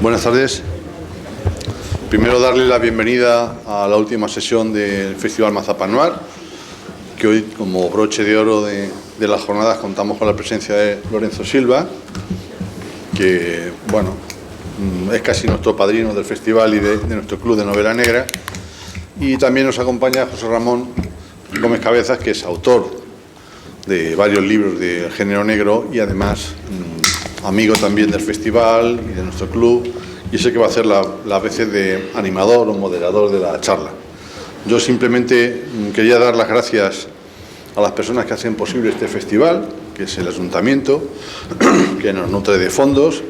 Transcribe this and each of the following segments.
Buenas tardes. Primero darle la bienvenida a la última sesión del Festival Mazapanuar, que hoy, como broche de oro de las jornadas, contamos con la presencia de Lorenzo Silva, que, bueno, es casi nuestro padrino del festival y de nuestro club de novela negra. Y también nos acompaña José Ramón Gómez Cabezas, que es autor de varios libros del género negro y además amigo también del festival y de nuestro club, y es el que va a hacer las veces de animador o moderador de la charla. Yo simplemente quería dar las gracias a las personas que hacen posible este festival, que es el Ayuntamiento, que nos nutre de fondos,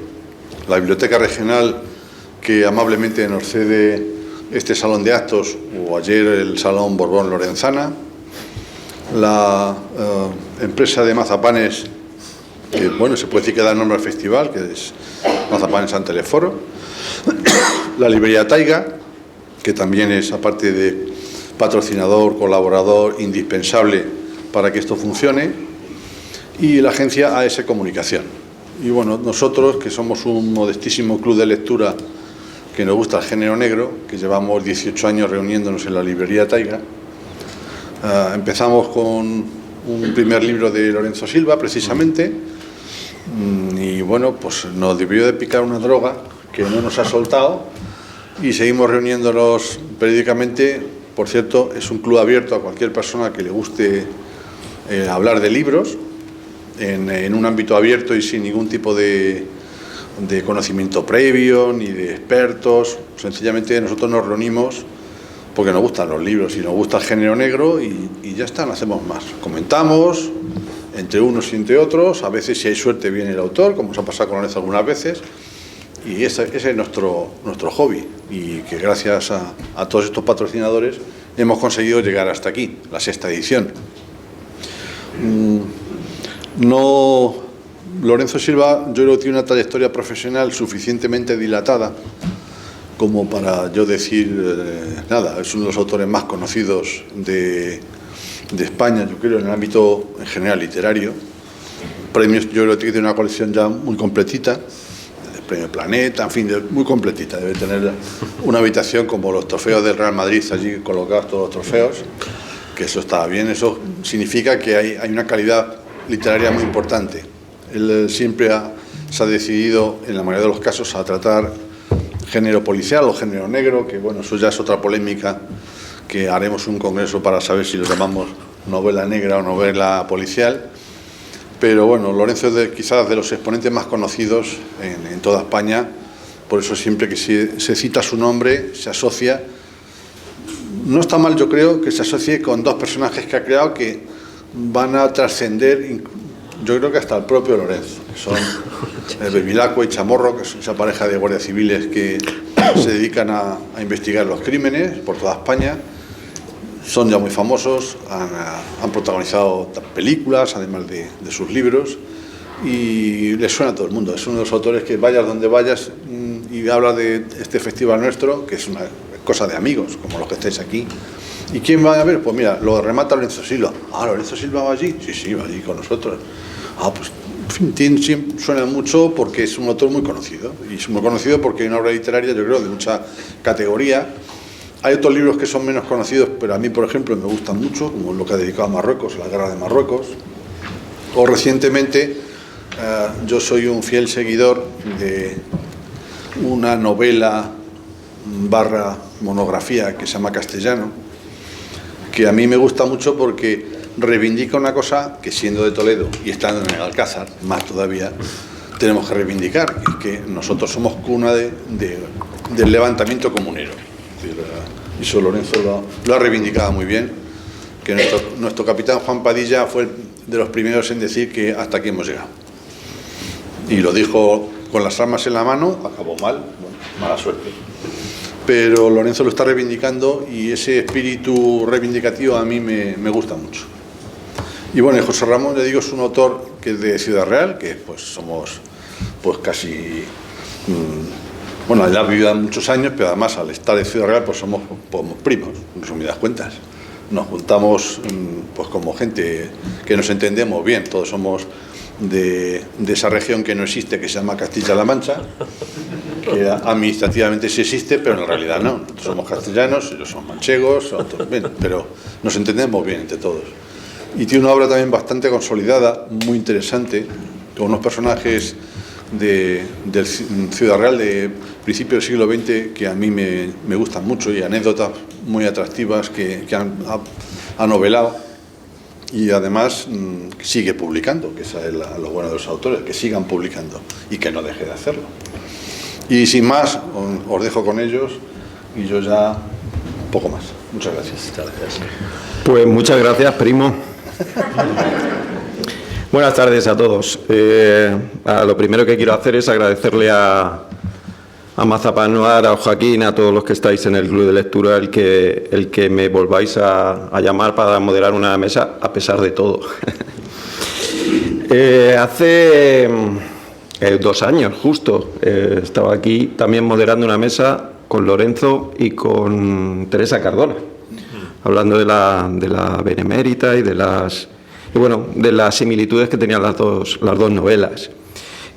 la Biblioteca Regional, que amablemente nos cede este salón de actos, o ayer el Salón Borbón Lorenzana, la empresa de mazapanes, que bueno, se puede decir que da nombre al festival, que es Mazapanes San Teleforo, la librería Taiga, que también es, aparte de patrocinador, colaborador indispensable para que esto funcione, y la agencia AS Comunicación. Y bueno, nosotros, que somos un modestísimo club de lectura que nos gusta el género negro, que llevamos 18 años reuniéndonos en la librería Taiga, empezamos con un primer libro de Lorenzo Silva, precisamente, y bueno, pues nos debió de picar una droga que no nos ha soltado y seguimos reuniéndonos periódicamente. Por cierto, es un club abierto a cualquier persona que le guste hablar de libros en un ámbito abierto y sin ningún tipo de conocimiento previo ni de expertos. Sencillamente nosotros nos reunimos porque nos gustan los libros y nos gusta el género negro y ya está, no hacemos más. Comentamos entre unos y entre otros, a veces si hay suerte viene el autor, como nos ha pasado con Lorenzo algunas veces, y ese es nuestro hobby, y que gracias a todos estos patrocinadores hemos conseguido llegar hasta aquí, la 6ª edición. Lorenzo Silva, yo creo que tiene una trayectoria profesional suficientemente dilatada como para yo decir nada. Es uno de los autores más conocidos de España, yo creo, en el ámbito en general literario. Premios, yo creo que tiene una colección ya muy completita, el Premio Planeta, en fin, muy completita. Debe tener una habitación como los trofeos del Real Madrid, allí colocados todos los trofeos, que eso está bien. Eso significa que hay una calidad literaria muy importante. Él siempre se ha decidido, en la mayoría de los casos, a tratar género policial o género negro, que bueno, eso ya es otra polémica, que haremos un congreso para saber si lo llamamos novela negra o novela policial. Pero bueno, Lorenzo es quizás de los exponentes más conocidos en toda España, por eso siempre que se cita su nombre se asocia. No está mal, yo creo, que se asocie con dos personajes que ha creado que van a trascender, yo creo que hasta el propio Lorenzo, que son Bevilacqua y Chamorro, que son esa pareja de guardias civiles que se dedican a investigar los crímenes por toda España. Son ya muy famosos, han protagonizado películas, además de sus libros, y les suena a todo el mundo. Es uno de los autores que vayas donde vayas y habla de este festival nuestro, que es una cosa de amigos, como los que estáis aquí. ¿Y quién va a ver? Pues mira, lo remata Lorenzo Silva. Ah, ¿Lorenzo Silva va allí? Sí, va allí con nosotros. Ah, pues en fin, suena mucho porque es un autor muy conocido. Y es muy conocido porque hay una obra literaria, yo creo, de mucha categoría. Hay otros libros que son menos conocidos, pero a mí, por ejemplo, me gustan mucho, como lo que ha dedicado a Marruecos, la guerra de Marruecos. O recientemente, yo soy un fiel seguidor de una novela / monografía que se llama Castellano, que a mí me gusta mucho porque reivindica una cosa que, siendo de Toledo y estando en el Alcázar, más todavía, tenemos que reivindicar, que nosotros somos cuna del levantamiento comunero. Y eso Lorenzo lo ha reivindicado muy bien, que nuestro capitán Juan Padilla fue de los primeros en decir que hasta aquí hemos llegado. Y lo dijo con las armas en la mano, acabó mal, bueno, mala suerte. Pero Lorenzo lo está reivindicando y ese espíritu reivindicativo a mí me gusta mucho. Y bueno, José Ramón, le digo, es un autor que es de Ciudad Real, que pues somos pues casi... Bueno, él ha vivido muchos años, pero además al estar en Ciudad Real pues somos primos, en resumidas cuentas. Nos juntamos pues como gente que nos entendemos bien, todos somos de esa región que no existe, que se llama Castilla-La Mancha, que administrativamente sí existe, pero en realidad no. Nosotros somos castellanos, ellos son manchegos, bien, pero nos entendemos bien entre todos. Y tiene una obra también bastante consolidada, muy interesante, con unos personajes del Ciudad Real de principio del siglo XX que a mí me gustan mucho, y anécdotas muy atractivas que ha novelado, y además sigue publicando, que es lo bueno de los autores, que sigan publicando y que no deje de hacerlo. Y sin más, os dejo con ellos y yo ya poco más. Muchas gracias. Muchas gracias. Pues muchas gracias, primo. Buenas tardes a todos. Lo primero que quiero hacer es agradecerle a Mazapanuar, a Joaquín, a todos los que estáis en el club de lectura, el que me volváis a llamar para moderar una mesa, a pesar de todo. Hace 2 años, justo, estaba aquí también moderando una mesa con Lorenzo y con Teresa Cardona, hablando de la Benemérita y de las similitudes que tenían las dos novelas.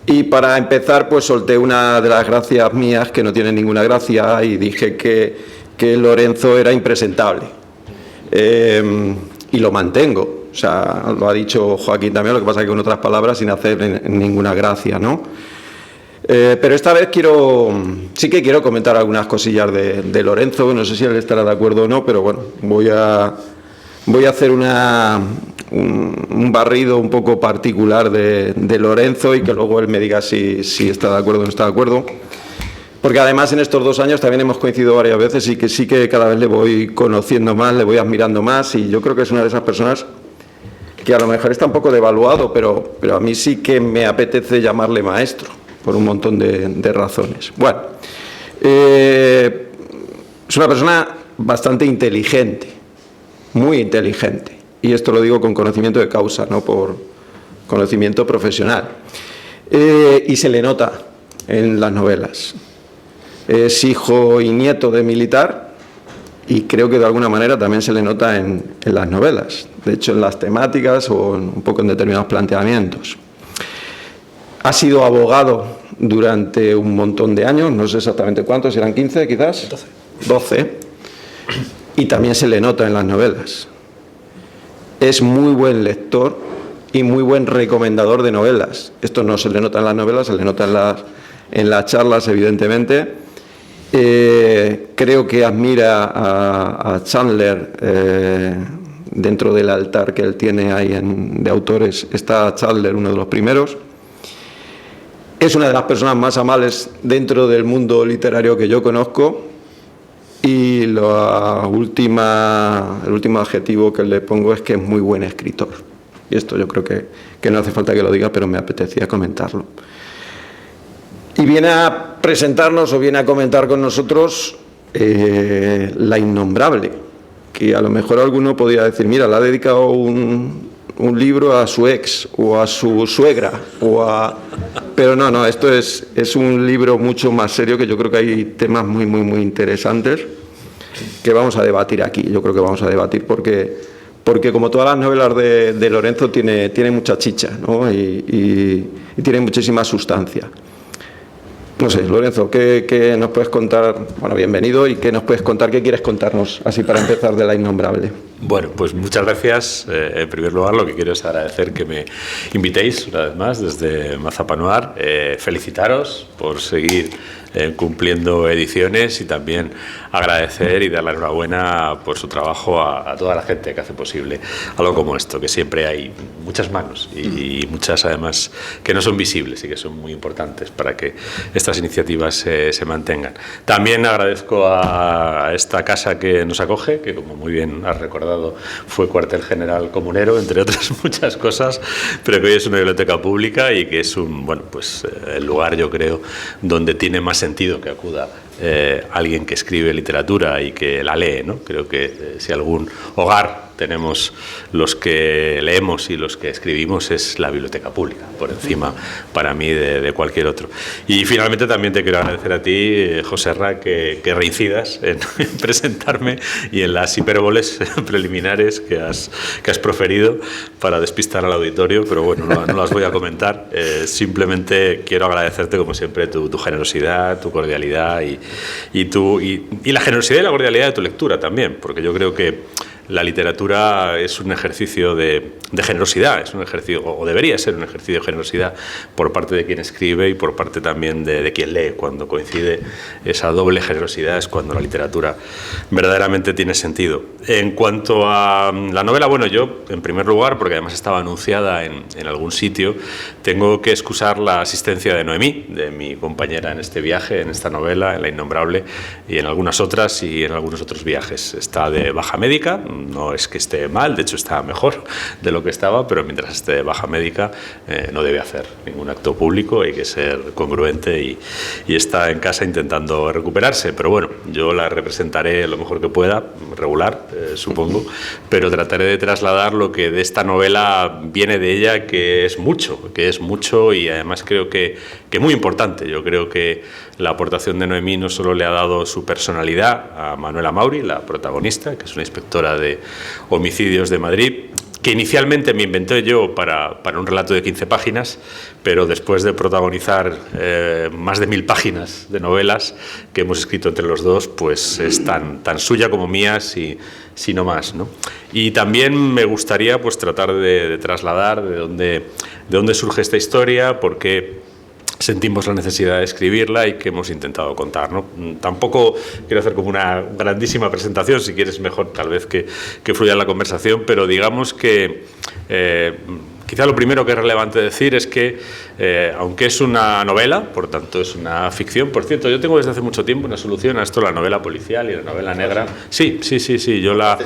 Y para empezar, pues solté una de las gracias mías, que no tiene ninguna gracia, y dije que Lorenzo era impresentable. Y lo mantengo. O sea, lo ha dicho Joaquín también, lo que pasa es que con otras palabras, sin hacer ninguna gracia, ¿no? Pero esta vez sí que quiero comentar algunas cosillas de Lorenzo. No sé si él estará de acuerdo o no, pero bueno, voy a hacer un barrido un poco particular de Lorenzo, y que luego él me diga si está de acuerdo o no está de acuerdo. Porque además en estos 2 años también hemos coincidido varias veces, y que sí que cada vez le voy conociendo más, le voy admirando más, y yo creo que es una de esas personas que a lo mejor está un poco devaluado, pero a mí sí que me apetece llamarle maestro, por un montón de razones. Bueno, es una persona bastante inteligente, muy inteligente, y esto lo digo con conocimiento de causa, no por conocimiento profesional. Y se le nota en las novelas. Es hijo y nieto de militar, y creo que de alguna manera también se le nota en las novelas, de hecho en las temáticas o un poco en determinados planteamientos. Ha sido abogado durante un montón de años, no sé exactamente cuántos, eran 15 quizás, 12, y también se le nota en las novelas. Es muy buen lector y muy buen recomendador de novelas. Esto no se le nota en las novelas, se le nota en las charlas, evidentemente. Creo que admira a Chandler. Dentro del altar que él tiene ahí de autores está Chandler, uno de los primeros. Es una de las personas más amables dentro del mundo literario que yo conozco, y el último adjetivo que le pongo es que es muy buen escritor. Y esto yo creo que no hace falta que lo diga, pero me apetecía comentarlo. Y viene a presentarnos, o viene a comentar con nosotros, La Innombrable, que a lo mejor alguno podría decir, mira, le ha dedicado un libro a su ex o a su suegra, pero no, esto es un libro mucho más serio, que yo creo que hay temas muy, muy, muy interesantes que vamos a debatir aquí. Yo creo que vamos a debatir porque como todas las novelas de Lorenzo tiene mucha chicha, ¿no? y tiene muchísima sustancia. No sé, Lorenzo, ¿qué nos puedes contar? Bueno, bienvenido, y ¿qué nos puedes contar? ¿Qué quieres contarnos, así para empezar, de La Innombrable? Bueno, pues muchas gracias. En primer lugar, lo que quiero es agradecer que me invitéis una vez más desde Mazapanuar. Felicitaros por seguir cumpliendo ediciones, y también agradecer y dar la enhorabuena por su trabajo a toda la gente que hace posible algo como esto, que siempre hay muchas manos y muchas además que no son visibles y que son muy importantes para que estas iniciativas se mantengan. También agradezco a esta casa que nos acoge, que como muy bien has recordado fue cuartel general comunero, entre otras muchas cosas, pero que hoy es una biblioteca pública y que es el lugar, yo creo, donde tiene más sentido que acuda alguien que escribe literatura y que la lee, ¿no? Creo que si algún hogar tenemos los que leemos y los que escribimos es la biblioteca pública, por encima para mí de cualquier otro. Y finalmente también te quiero agradecer a ti, Joserra, que reincidas en presentarme y en las hipérboles preliminares que has proferido para despistar al auditorio, pero bueno, no las voy a comentar. Simplemente quiero agradecerte, como siempre, tu generosidad, tu cordialidad y la generosidad y la cordialidad de tu lectura también, porque yo creo que la literatura es un ejercicio de generosidad, es un ejercicio, o debería ser un ejercicio de generosidad por parte de quien escribe y por parte también de quien lee. Cuando coincide esa doble generosidad es cuando la literatura verdaderamente tiene sentido. En cuanto a la novela, bueno, yo, en primer lugar, porque además estaba anunciada en algún sitio, tengo que excusar la asistencia de Noemí, de mi compañera en este viaje, en esta novela, en La Innombrable, y en algunas otras y en algunos otros viajes. Está de baja médica. No es que esté mal, de hecho está mejor de lo que estaba, pero mientras esté de baja médica no debe hacer ningún acto público, hay que ser congruente y está en casa intentando recuperarse. Pero bueno, yo la representaré lo mejor que pueda, regular, supongo, pero trataré de trasladar lo que de esta novela viene de ella, que es mucho y además creo que muy importante. Yo creo que la aportación de Noemí no solo le ha dado su personalidad a Manuela Mauri, la protagonista, que es una inspectora de homicidios de Madrid, que inicialmente me inventé yo para un relato de 15 páginas, pero después de protagonizar más de 1000 páginas de novelas que hemos escrito entre los dos, pues es tan suya como mía, si no más, ¿no? Y también me gustaría pues tratar de trasladar de dónde surge esta historia, porque sentimos la necesidad de escribirla y que hemos intentado contar, ¿no? Tampoco quiero hacer como una grandísima presentación, si quieres mejor tal vez que fluya la conversación, pero digamos que quizá lo primero que es relevante decir es que, aunque es una novela, por tanto es una ficción. Por cierto, yo tengo desde hace mucho tiempo una solución a esto, la novela policial y la novela negra. Sí, yo la...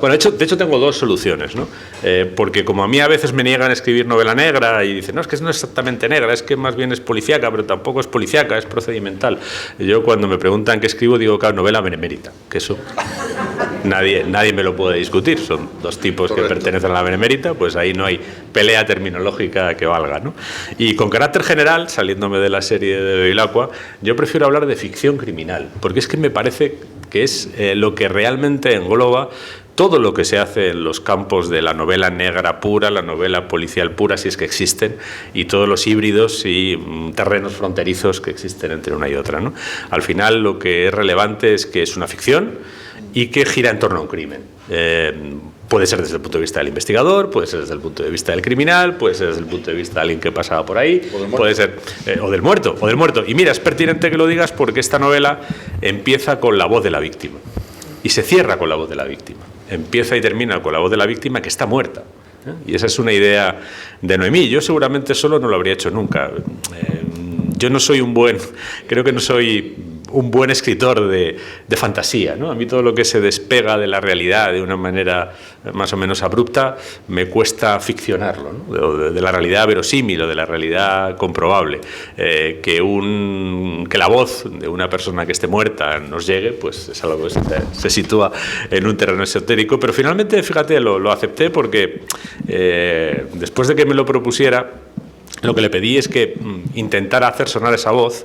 Bueno, de hecho tengo dos soluciones, ¿no? Porque como a mí a veces me niegan a escribir novela negra y dicen, no, es que no es exactamente negra, es que más bien es policíaca, pero tampoco es policíaca, es procedimental. Yo cuando me preguntan qué escribo digo, claro, novela benemérita, que eso nadie me lo puede discutir. Son dos tipos que pertenecen a la benemérita, pues ahí no hay pelea terminológica que valga, ¿no? Y con carácter general, saliéndome de la serie de Bevilacqua, yo prefiero hablar de ficción criminal, porque es que me parece que es lo que realmente engloba todo lo que se hace en los campos de la novela negra pura, la novela policial pura, si es que existen, y todos los híbridos y terrenos fronterizos que existen entre una y otra, ¿no? Al final lo que es relevante es que es una ficción y que gira en torno a un crimen. Puede ser desde el punto de vista del investigador, puede ser desde el punto de vista del criminal, puede ser desde el punto de vista de alguien que pasaba por ahí, puede ser o del muerto. Y mira, es pertinente que lo digas porque esta novela empieza con la voz de la víctima y se cierra con la voz de la víctima. Empieza y termina con la voz de la víctima que está muerta. Y esa es una idea de Noemí. Yo seguramente solo no lo habría hecho nunca. Yo no soy creo que no soy un buen escritor de fantasía, ¿no? A mí todo lo que se despega de la realidad de una manera más o menos abrupta me cuesta ficcionarlo, ¿no? De la realidad verosímil o de la realidad comprobable. Que la voz de una persona que esté muerta nos llegue, pues es algo que se sitúa en un terreno esotérico, pero finalmente, fíjate, lo acepté porque después de que me lo propusiera, lo que le pedí es que intentara hacer sonar esa voz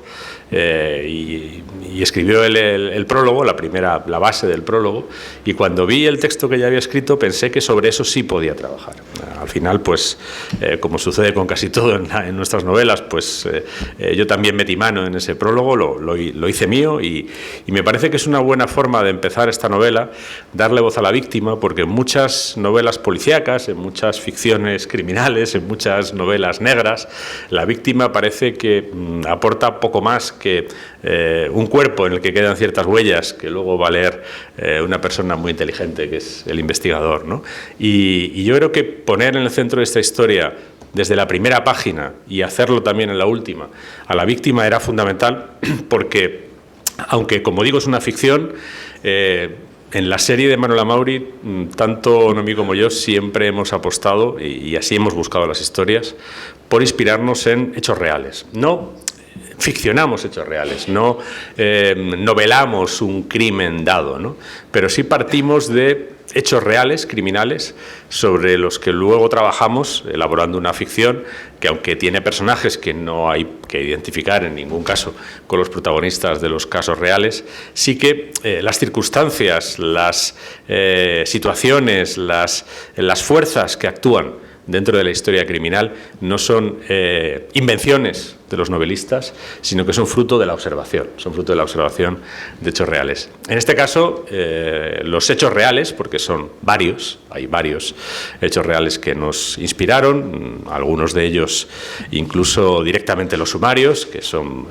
y escribió el prólogo, la base del prólogo, y cuando vi el texto que ya había escrito pensé que sobre eso sí podía trabajar. Al final, pues, como sucede con casi todo en nuestras novelas, pues yo también metí mano en ese prólogo, lo hice mío y me parece que es una buena forma de empezar esta novela, darle voz a la víctima, porque en muchas novelas policíacas, en muchas ficciones criminales, en muchas novelas negras, la víctima parece que aporta poco más que un cuerpo en el que quedan ciertas huellas que luego va a leer una persona muy inteligente, que es el investigador, ¿no? Y yo creo que poner en el centro de esta historia, desde la primera página y hacerlo también en la última, a la víctima era fundamental, porque, aunque como digo es una ficción, en la serie de Manuela Mauri, tanto Noemí como yo siempre hemos apostado, y así hemos buscado las historias, por inspirarnos en hechos reales. No ficcionamos hechos reales, no novelamos un crimen dado, ¿no? Pero sí partimos de hechos reales, criminales, sobre los que luego trabajamos elaborando una ficción que, aunque tiene personajes que no hay que identificar en ningún caso con los protagonistas de los casos reales, sí que las circunstancias, las situaciones, las fuerzas que actúan dentro de la historia criminal no son invenciones de los novelistas, sino que son fruto de la observación, de hechos reales. En este caso, los hechos reales, porque son varios, hay varios hechos reales que nos inspiraron, algunos de ellos incluso directamente los sumarios, que son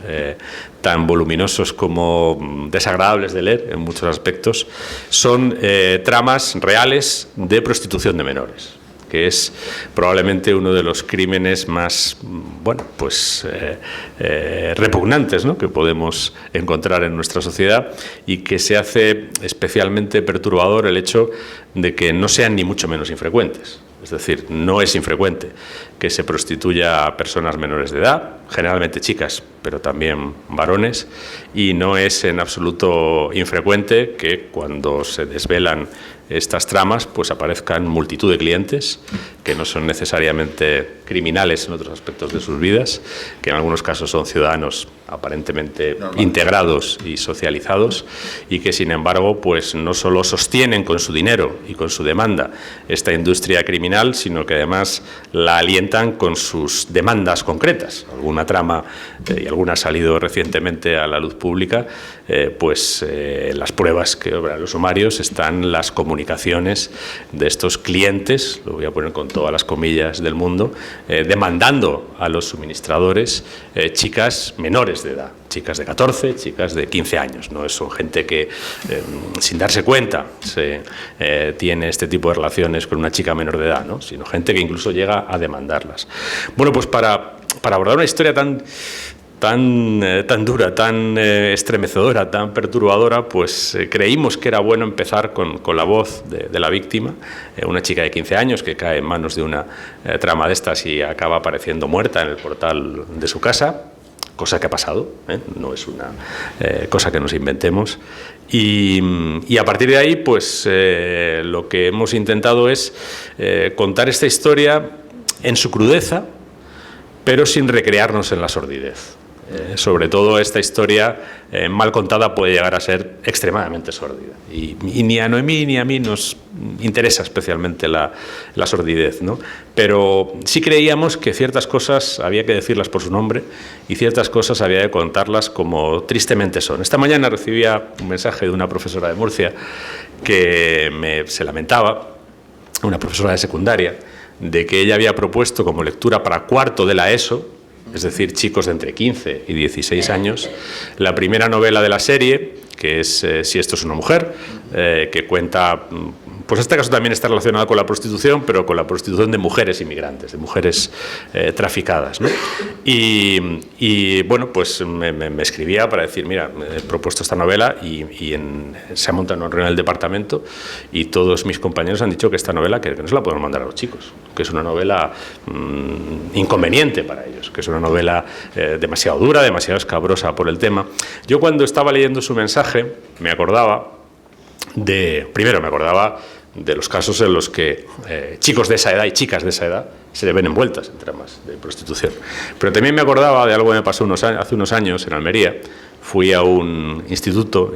tan voluminosos como desagradables de leer en muchos aspectos, son tramas reales de prostitución de menores, que es probablemente uno de los crímenes más, bueno, pues repugnantes, ¿no?, que podemos encontrar en nuestra sociedad, y que se hace especialmente perturbador el hecho de que no sean ni mucho menos infrecuentes. Es decir, no es infrecuente que se prostituya a personas menores de edad, generalmente chicas, pero también varones, y no es en absoluto infrecuente que cuando se desvelan estas tramas, pues aparezcan multitud de clientes que no son necesariamente criminales en otros aspectos de sus vidas, que en algunos casos son ciudadanos aparentemente integrados y socializados, y que sin embargo pues no solo sostienen con su dinero y con su demanda esta industria criminal, sino que además la alientan con sus demandas concretas. Alguna trama, y alguna ha salido recientemente a la luz pública, las pruebas que obran los sumarios están las comunicaciones de estos clientes, lo voy a poner con todas las comillas del mundo, demandando a los suministradores chicas menores de edad, chicas de 14, chicas de 15 años. No son gente que, sin darse cuenta, tiene este tipo de relaciones con una chica menor de edad, ¿no?, sino gente que incluso llega a demandarlas. Bueno, pues para abordar una historia tan dura, tan estremecedora, tan perturbadora, pues creímos que era bueno empezar con la voz de la víctima, una chica de 15 años que cae en manos de una trama de estas y acaba apareciendo muerta en el portal de su casa, cosa que ha pasado, no es una cosa que nos inventemos. Y a partir de ahí, pues lo que hemos intentado es contar esta historia en su crudeza, pero sin recrearnos en la sordidez. Sobre todo esta historia mal contada puede llegar a ser extremadamente sórdida, y ni a Noemí ni a mí nos interesa especialmente la sordidez, ¿no? Pero sí creíamos que ciertas cosas había que decirlas por su nombre y ciertas cosas había que contarlas como tristemente son. Esta mañana recibía un mensaje de una profesora de Murcia que se lamentaba, una profesora de secundaria, de que ella había propuesto como lectura para cuarto de la ESO, es decir, chicos de entre 15 y 16 años, la primera novela de la serie, que es Si esto es una mujer, que cuenta, pues este caso también está relacionado con la prostitución, pero con la prostitución de mujeres inmigrantes, de mujeres traficadas, ¿no? Y bueno, pues me escribía para decir, mira, he propuesto esta novela y se ha montado una reunión en el departamento y todos mis compañeros han dicho que esta novela que no se la podemos mandar a los chicos, que es una novela inconveniente para ellos, que es una novela demasiado dura, demasiado escabrosa por el tema. Yo cuando estaba leyendo su mensaje me acordaba de los casos en los que chicos de esa edad y chicas de esa edad se le ven envueltas en tramas de prostitución. Pero también me acordaba de algo que me pasó hace unos años en Almería. Fui a un instituto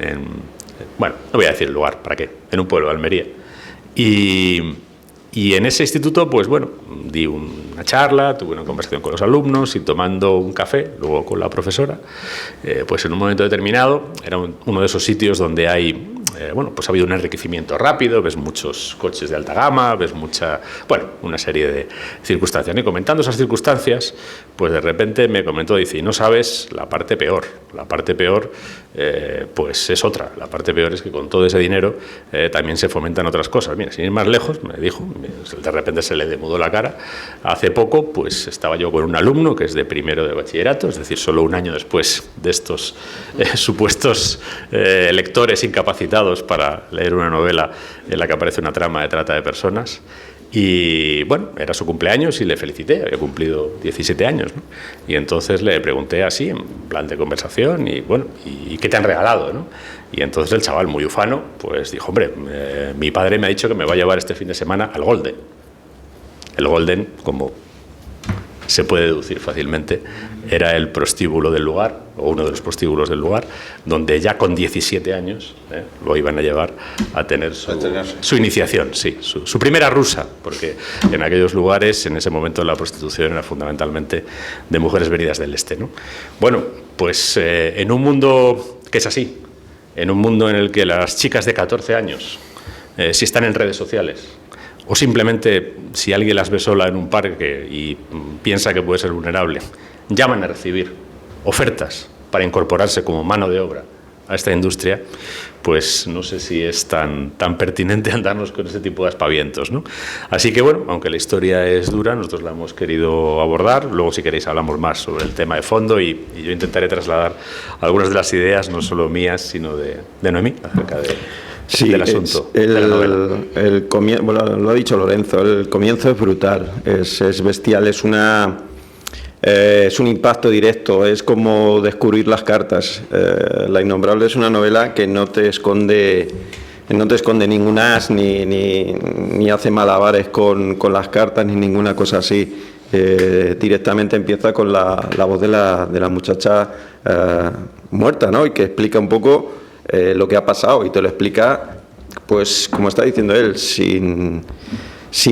no voy a decir el lugar, ¿para qué?, en un pueblo de Almería. Y en ese instituto, pues bueno, di una charla, tuve una conversación con los alumnos y tomando un café, luego con la profesora, pues en un momento determinado, era uno de esos sitios donde hay, pues ha habido un enriquecimiento rápido, ves muchos coches de alta gama, ves una serie de circunstancias. Y comentando esas circunstancias, pues de repente me comentó, dice, y no sabes la parte peor, pues es otra. La parte peor es que con todo ese dinero también se fomentan otras cosas. Mira, sin ir más lejos, me dijo, de repente se le demudó la cara. Hace poco, pues estaba yo con un alumno que es de primero de bachillerato, es decir, solo un año después de estos supuestos lectores incapacitados para leer una novela en la que aparece una trama de trata de personas. Y bueno, era su cumpleaños y le felicité, había cumplido 17 años, ¿no? Y entonces le pregunté así, en plan de conversación, y bueno, ¿y qué te han regalado, no? Y entonces el chaval, muy ufano, pues dijo, hombre, mi padre me ha dicho que me va a llevar este fin de semana al Golden. El Golden, como se puede deducir fácilmente, era el prostíbulo del lugar, o uno de los prostíbulos del lugar, donde ya con 17 años lo iban a llevar a tener su iniciación, sí, su primera rusa, porque en aquellos lugares, en ese momento, la prostitución era fundamentalmente de mujeres venidas del este, ¿no? Bueno, pues en un mundo que es así, en un mundo en el que las chicas de 14 años, si están en redes sociales, o simplemente si alguien las ve sola en un parque y piensa que puede ser vulnerable, llaman a recibir ofertas para incorporarse como mano de obra a esta industria, pues no sé si es tan pertinente andarnos con ese tipo de aspavientos, ¿no? Así que bueno, aunque la historia es dura, nosotros la hemos querido abordar. Luego, si queréis, hablamos más sobre el tema de fondo y yo intentaré trasladar algunas de las ideas, no solo mías, sino de Noemí, acerca del asunto de la novela. Bueno, lo ha dicho Lorenzo, el comienzo es brutal, es bestial, es un impacto directo, es como descubrir las cartas. La Innombrable es una novela que no te esconde ningún as ni hace malabares con las cartas ni ninguna cosa así. Directamente empieza con la voz de la muchacha muerta, ¿no? Y que explica un poco lo que ha pasado, y te lo explica, pues como está diciendo él, sin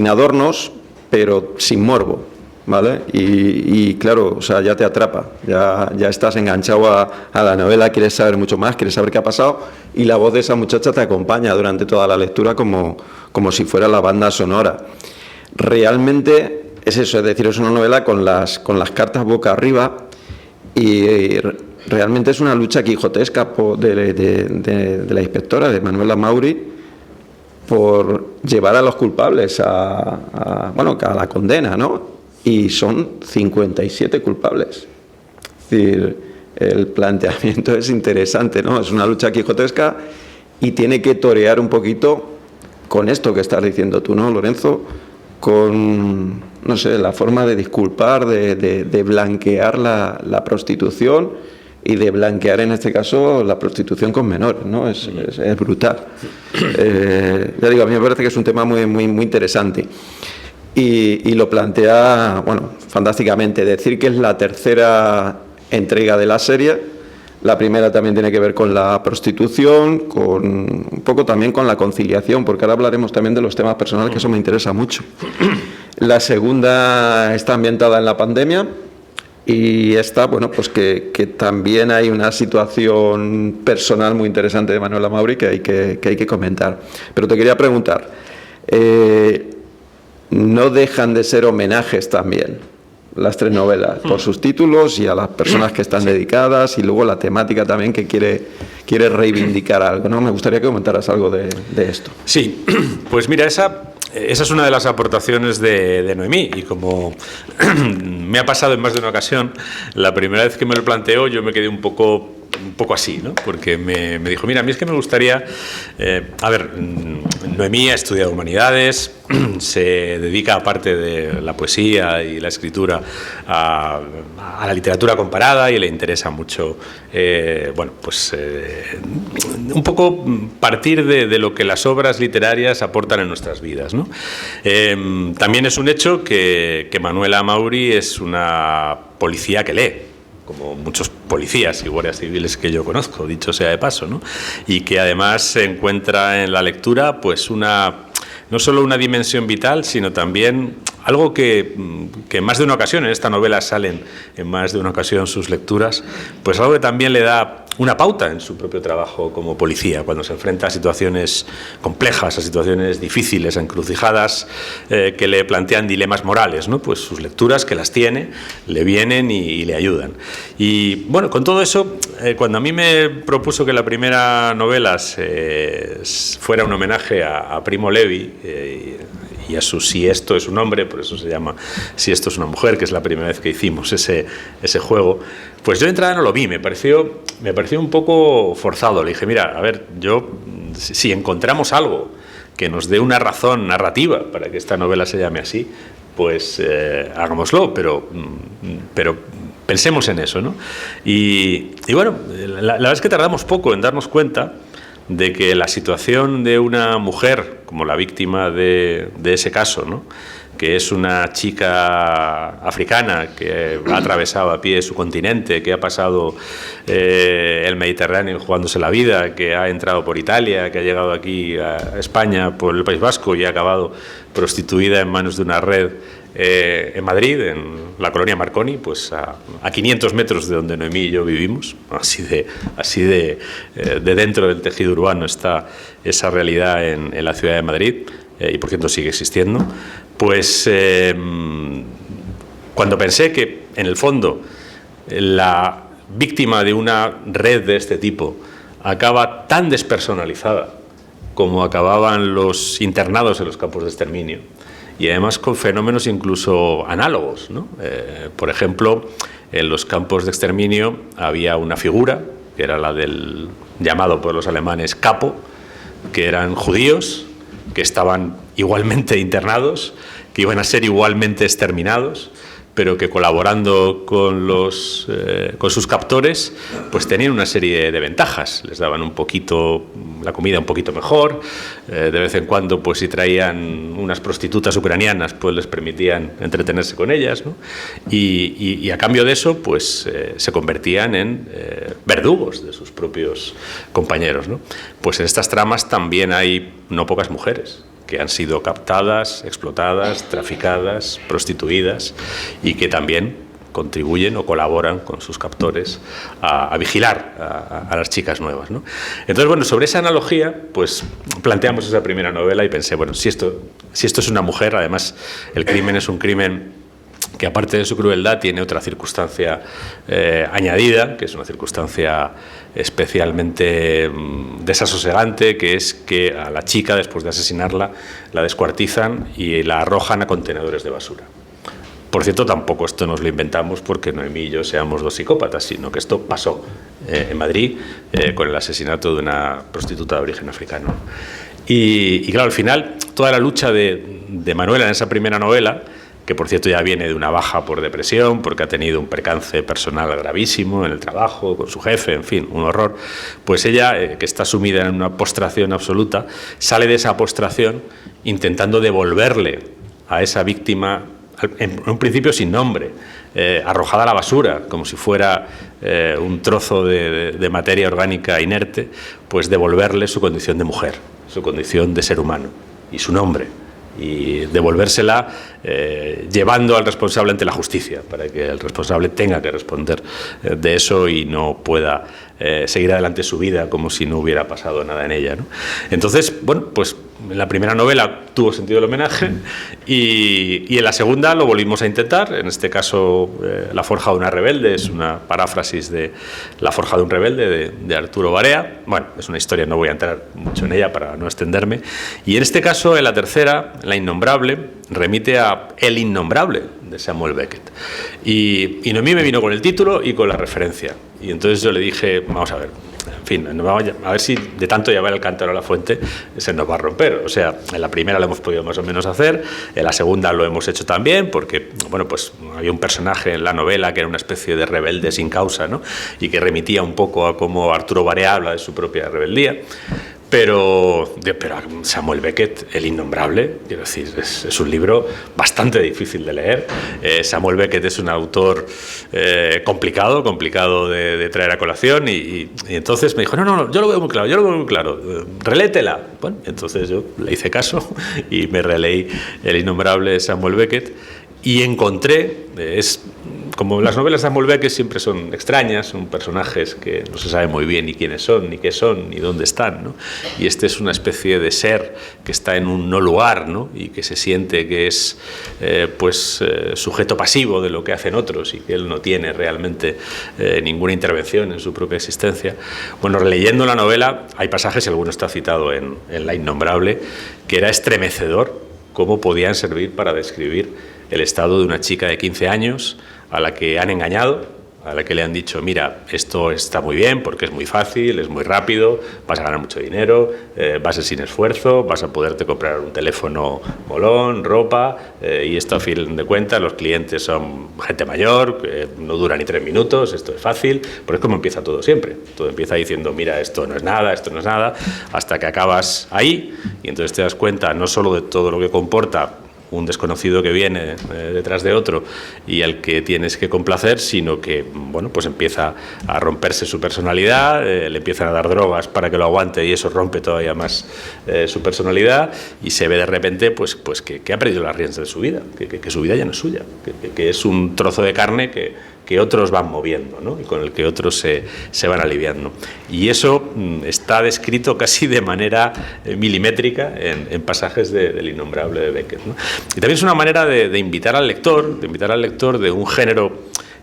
adornos, pero sin morbo, ¿vale? Y claro, o sea, ya te atrapa, ya estás enganchado a la novela, quieres saber mucho más, quieres saber qué ha pasado, y la voz de esa muchacha te acompaña durante toda la lectura como si fuera la banda sonora. Realmente es eso, es decir, es una novela con las cartas boca arriba, y realmente es una lucha quijotesca de la inspectora, de Manuela Mauri, por llevar a los culpables a la condena, ¿no? Y son 57 culpables. Es decir, el planteamiento es interesante, ¿no? Es una lucha quijotesca y tiene que torear un poquito con esto que estás diciendo tú, ¿no, Lorenzo? Con, no sé, la forma de disculpar, de blanquear la prostitución, y de blanquear, en este caso, la prostitución con menores, ¿no? Es brutal. Ya digo, a mí me parece que es un tema muy, muy, muy interesante. Y lo plantea, bueno, fantásticamente. Decir que es la tercera entrega de la serie. La primera también tiene que ver con la prostitución, un poco también con la conciliación, porque ahora hablaremos también de los temas personales, que eso me interesa mucho. La segunda está ambientada en la pandemia. Y esta, bueno, pues que también hay una situación personal muy interesante de Manuela Mauri que hay que comentar. Pero te quería preguntar, ¿no dejan de ser homenajes también las tres novelas por sus títulos y a las personas que están dedicadas, y luego la temática también que quiere reivindicar algo, ¿no? Me gustaría que comentaras algo de esto. Sí, pues mira, esa es una de las aportaciones de Noemí, y como me ha pasado en más de una ocasión, la primera vez que me lo planteó yo me quedé un poco así, ¿no? Porque me dijo, mira, a mí es que me gustaría... Noemí ha estudiado humanidades, se dedica, aparte de la poesía y la escritura, a la literatura comparada, y le interesa mucho, un poco partir de lo que las obras literarias aportan en nuestras vidas, ¿no? También es un hecho que Manuela Mauri es una policía que lee, como muchos policías y guardias civiles que yo conozco, dicho sea de paso, ¿no? Y que además se encuentra en la lectura, pues no solo una dimensión vital, sino también algo que en más de una ocasión, en esta novela salen en más de una ocasión sus lecturas, pues algo que también le da una pauta en su propio trabajo como policía, cuando se enfrenta a situaciones complejas, a situaciones difíciles, a encrucijadas que le plantean dilemas morales, ¿no? Pues sus lecturas, que las tiene, le vienen y le ayudan. Y bueno, con todo eso, cuando a mí me propuso que la primera novela fuera un homenaje a Primo Levi, y a su Si esto es un hombre, por eso se llama Si esto es una mujer, que es la primera vez que hicimos ese juego, pues yo de entrada no lo vi, me pareció un poco forzado. Le dije, mira, a ver, si encontramos algo que nos dé una razón narrativa para que esta novela se llame así, pues hagámoslo, pero pensemos en eso, ¿no? Y bueno, la verdad es que tardamos poco en darnos cuenta de que la situación de una mujer, como la víctima de ese caso, ¿no?, que es una chica africana que ha atravesado a pie su continente, que ha pasado el Mediterráneo jugándose la vida, que ha entrado por Italia, que ha llegado aquí a España por el País Vasco y ha acabado prostituida en manos de una red en Madrid, en la colonia Marconi, pues a 500 metros de donde Noemí y yo vivimos. Así de dentro del tejido urbano está esa realidad en la ciudad de Madrid, y por cierto sigue existiendo. Pues cuando pensé que en el fondo la víctima de una red de este tipo acaba tan despersonalizada como acababan los internados en los campos de exterminio, y además con fenómenos incluso análogos, ¿no? Por ejemplo, en los campos de exterminio había una figura, que era la del llamado por los alemanes capo, que eran judíos, que estaban igualmente internados, que iban a ser igualmente exterminados, pero que colaborando con sus captores, pues tenían una serie de ventajas. Les daban un poquito la comida un poquito mejor, de vez en cuando, pues si traían unas prostitutas ucranianas, pues les permitían entretenerse con ellas, ¿no? Y a cambio de eso, pues se convertían en verdugos de sus propios compañeros, ¿no? Pues en estas tramas también hay no pocas mujeres que han sido captadas, explotadas, traficadas, prostituidas, y que también contribuyen o colaboran con sus captores a vigilar a las chicas nuevas, ¿no? Entonces, bueno, sobre esa analogía, pues planteamos esa primera novela y pensé, bueno, si esto es una mujer, además el crimen es un crimen que aparte de su crueldad tiene otra circunstancia añadida, que es una circunstancia especialmente desasosegante, que es que a la chica, después de asesinarla, la descuartizan y la arrojan a contenedores de basura. Por cierto, tampoco esto nos lo inventamos porque Noemí y yo seamos dos psicópatas, sino que esto pasó en Madrid con el asesinato de una prostituta de origen africano. Y claro, al final, toda la lucha de Manuela en esa primera novela, que por cierto ya viene de una baja por depresión, porque ha tenido un percance personal gravísimo en el trabajo, con su jefe, en fin, un horror, pues ella, que está sumida en una postración absoluta, sale de esa postración intentando devolverle a esa víctima, en un principio sin nombre, arrojada a la basura, como si fuera un trozo de materia orgánica inerte, pues devolverle su condición de mujer, su condición de ser humano y su nombre, y devolvérsela llevando al responsable ante la justicia, para que el responsable tenga que responder de eso y no pueda seguir adelante su vida como si no hubiera pasado nada en ella, ¿no? Entonces, bueno, pues en la primera novela tuvo sentido el homenaje y en la segunda lo volvimos a intentar. En este caso, La forja de una rebelde es una paráfrasis de La forja de un rebelde de Arturo Barea. Bueno, es una historia, no voy a entrar mucho en ella para no extenderme. Y en este caso, en la tercera, La innombrable, remite a El innombrable de Samuel Beckett. Y Noemí me vino con el título y con la referencia. Y entonces yo le dije, vamos a ver, en fin, a ver si de tanto llevar el cántaro a la fuente se nos va a romper. O sea, en la primera lo hemos podido más o menos hacer, en la segunda lo hemos hecho también, porque, bueno, pues había un personaje en la novela que era una especie de rebelde sin causa, ¿no? Y que remitía un poco a cómo Arturo Barea habla de su propia rebeldía. Pero Samuel Beckett, El innombrable, quiero decir, es un libro bastante difícil de leer. Samuel Beckett es un autor complicado de traer a colación y entonces me dijo, no, yo lo veo muy claro, relétela. Bueno, entonces yo le hice caso y me releí El innombrable de Samuel Beckett y encontré, como las novelas de Samuel Beckett siempre son extrañas, son personajes que no se sabe muy bien ni quiénes son, ni qué son, ni dónde están, ¿no? Y este es una especie de ser que está en un no lugar, ¿no? Y que se siente que es sujeto pasivo de lo que hacen otros y que él no tiene realmente ninguna intervención en su propia existencia. Bueno, releyendo la novela hay pasajes, y alguno está citado en La innombrable, que era estremecedor cómo podían servir para describir el estado de una chica de 15 años a la que han engañado, a la que le han dicho, mira, esto está muy bien porque es muy fácil, es muy rápido, vas a ganar mucho dinero, va a ser sin esfuerzo, vas a poderte comprar un teléfono molón, ropa, y esto a fin de cuentas los clientes son gente mayor, que no dura ni 3 minutos, esto es fácil, pero es como empieza todo siempre. Todo empieza diciendo, mira, esto no es nada, hasta que acabas ahí y entonces te das cuenta no solo de todo lo que comporta un desconocido que viene detrás de otro y al que tienes que complacer, sino que, bueno, pues empieza a romperse su personalidad, le empiezan a dar drogas para que lo aguante y eso rompe todavía más su personalidad y se ve de repente pues que ha perdido las riendas de su vida, que su vida ya no es suya, que es un trozo de carne que otros van moviendo, ¿no? Y con el que otros se van aliviando. Y eso está descrito casi de manera milimétrica en pasajes del Innombrable de Beckett, ¿no? Y también es una manera de invitar al lector, de un género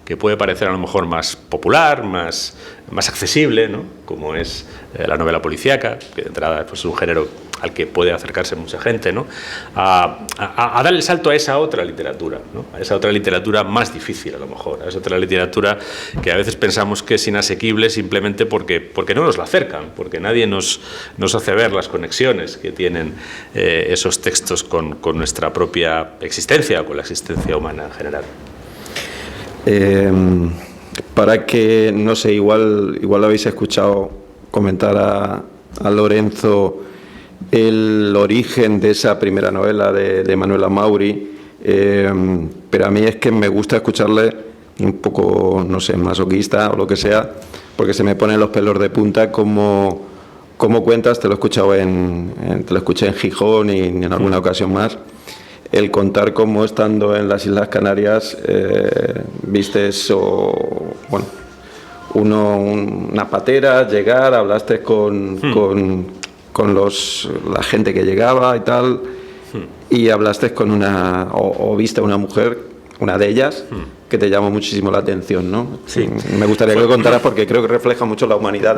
que puede parecer a lo mejor más popular, más accesible, ¿no? Como es la novela policíaca, que de entrada pues, es un género al que puede acercarse mucha gente, ¿no? A dar el salto a esa otra literatura, ¿no? A esa otra literatura más difícil a lo mejor, a esa otra literatura que a veces pensamos que es inasequible simplemente porque no nos la acercan, porque nadie nos hace ver las conexiones que tienen esos textos con nuestra propia existencia o con la existencia humana en general. Para que, no sé, igual habéis escuchado comentar a Lorenzo el origen de esa primera novela de Manuela Mauri, pero a mí es que me gusta escucharle un poco, no sé, masoquista o lo que sea, porque se me ponen los pelos de punta como cuentas, te lo escuché en Gijón y en alguna ocasión más, el contar cómo estando en las Islas Canarias vistes una patera, llegar, hablaste con la gente que llegaba y tal, y hablaste con o viste a una mujer, una de ellas, que te llamó muchísimo la atención, ¿no? Sí. Me gustaría que lo contaras porque creo que refleja mucho la humanidad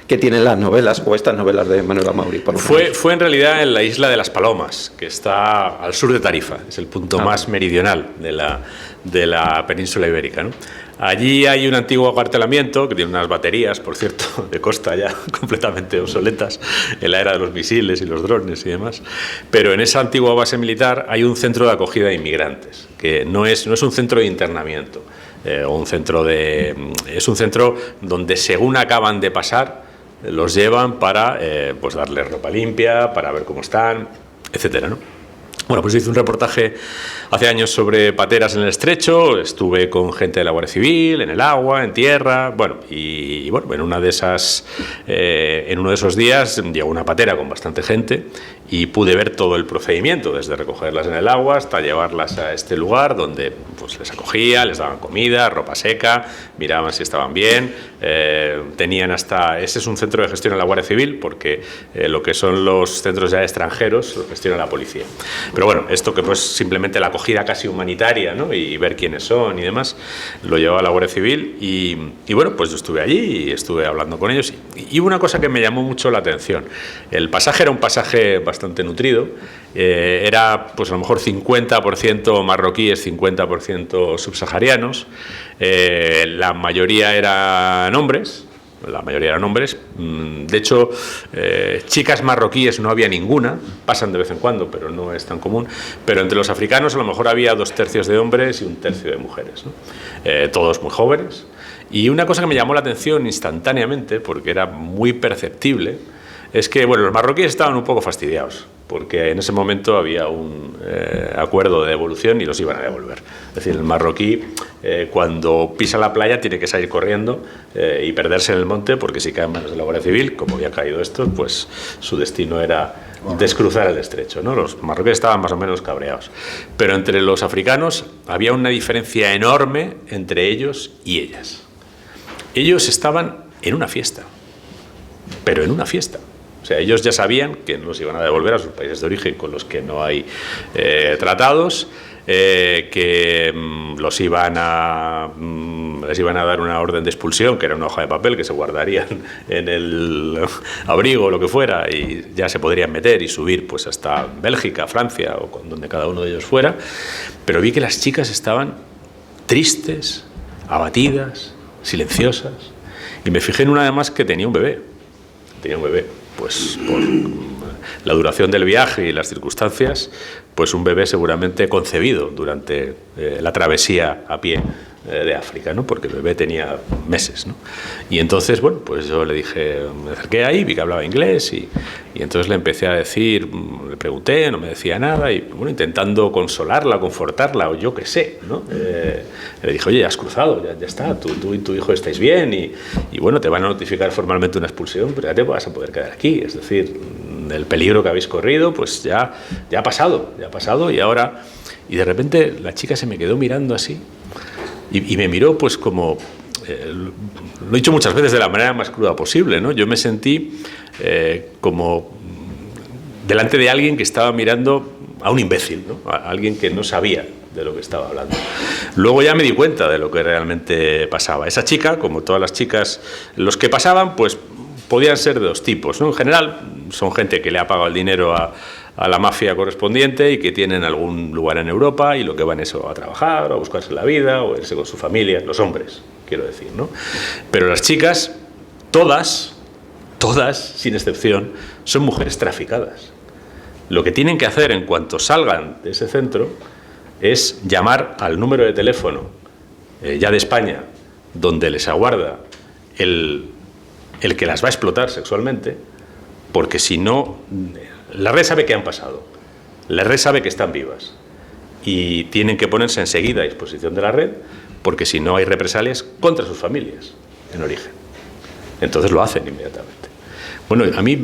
que tienen las novelas o estas novelas de Manuela Mauri. Fue en realidad en la isla de Las Palomas, que está al sur de Tarifa, es el punto más meridional de la península ibérica, ¿no? Allí hay un antiguo acuartelamiento que tiene unas baterías, por cierto, de costa ya completamente obsoletas en la era de los misiles y los drones y demás. Pero en esa antigua base militar hay un centro de acogida de inmigrantes, que no es un centro de internamiento, es un centro donde según acaban de pasar los llevan para pues darles ropa limpia, para ver cómo están, etcétera, ¿no? Bueno, pues hice un reportaje hace años sobre pateras en el estrecho, estuve con gente de la Guardia Civil, en el agua, en tierra, bueno, y bueno, en uno de esos días llegó una patera con bastante gente y pude ver todo el procedimiento, desde recogerlas en el agua hasta llevarlas a este lugar donde pues les acogía, les daban comida, ropa seca, miraban si estaban bien, tenían ese es un centro de gestión de la Guardia Civil porque lo que son los centros ya extranjeros lo gestiona la policía. Pero bueno, esto que pues simplemente la acogida casi humanitaria, ¿no? Y ver quiénes son y demás, lo llevaba la Guardia Civil y bueno, pues yo estuve allí y estuve hablando con ellos y una cosa que me llamó mucho la atención. El pasaje era un pasaje bastante nutrido, era pues a lo mejor 50% marroquíes, 50% subsaharianos, la mayoría eran hombres. De hecho, chicas marroquíes no había ninguna, pasan de vez en cuando, pero no es tan común. Pero entre los africanos a lo mejor había 2/3 de hombres y 1/3 de mujeres, ¿no? Todos muy jóvenes. Y una cosa que me llamó la atención instantáneamente, porque era muy perceptible, es que bueno, los marroquíes estaban un poco fastidiados, porque en ese momento había un acuerdo de devolución y los iban a devolver. Es decir, el marroquí cuando pisa la playa tiene que salir corriendo y perderse en el monte, porque si cae en manos de la Guardia Civil, como había caído esto, pues su destino era descruzar el estrecho, ¿no? Los marroquíes estaban más o menos cabreados. Pero entre los africanos había una diferencia enorme entre ellos y ellas. Ellos estaban en una fiesta, pero en una fiesta. O sea, ellos ya sabían que los iban a devolver a sus países de origen con los que no hay tratados, que les iban a dar una orden de expulsión, que era una hoja de papel que se guardarían en el abrigo o lo que fuera, y ya se podrían meter y subir pues hasta Bélgica, Francia o donde cada uno de ellos fuera. Pero vi que las chicas estaban tristes, abatidas, silenciosas. Y me fijé en una además que tenía un bebé. Pues por la duración del viaje y las circunstancias, pues un bebé seguramente concebido durante la travesía a pie de África, ¿no? Porque el bebé tenía meses, ¿no? Y entonces, bueno, pues yo le dije, me acerqué ahí, vi que hablaba inglés y entonces le empecé a decir, le pregunté, no me decía nada y, bueno, intentando consolarla, confortarla o yo qué sé, ¿no? Le dije, oye, ya has cruzado, ya está, tú y tu hijo estáis bien y, bueno, te van a notificar formalmente una expulsión, pero ya te vas a poder quedar aquí, es decir, el peligro que habéis corrido, pues ya ha pasado y ahora... Y de repente la chica se me quedó mirando así y me miró pues como... lo he dicho muchas veces de la manera más cruda posible, ¿no? Yo me sentí como delante de alguien que estaba mirando a un imbécil, ¿no? A alguien que no sabía de lo que estaba hablando. Luego ya me di cuenta de lo que realmente pasaba. Esa chica, como todas las chicas, los que pasaban, pues podían ser de dos tipos, ¿no? En general son gente que le ha pagado el dinero a la mafia correspondiente y que tienen algún lugar en Europa y lo que van es a trabajar o a buscarse la vida o a irse con su familia, los hombres, quiero decir, ¿no? Pero las chicas, todas, sin excepción, son mujeres traficadas. Lo que tienen que hacer en cuanto salgan de ese centro es llamar al número de teléfono ya de España, donde les aguarda el que las va a explotar sexualmente, porque si no, la red sabe que han pasado, la red sabe que están vivas y tienen que ponerse enseguida a disposición de la red, porque si no hay represalias contra sus familias en origen. Entonces lo hacen inmediatamente. Bueno, a mí,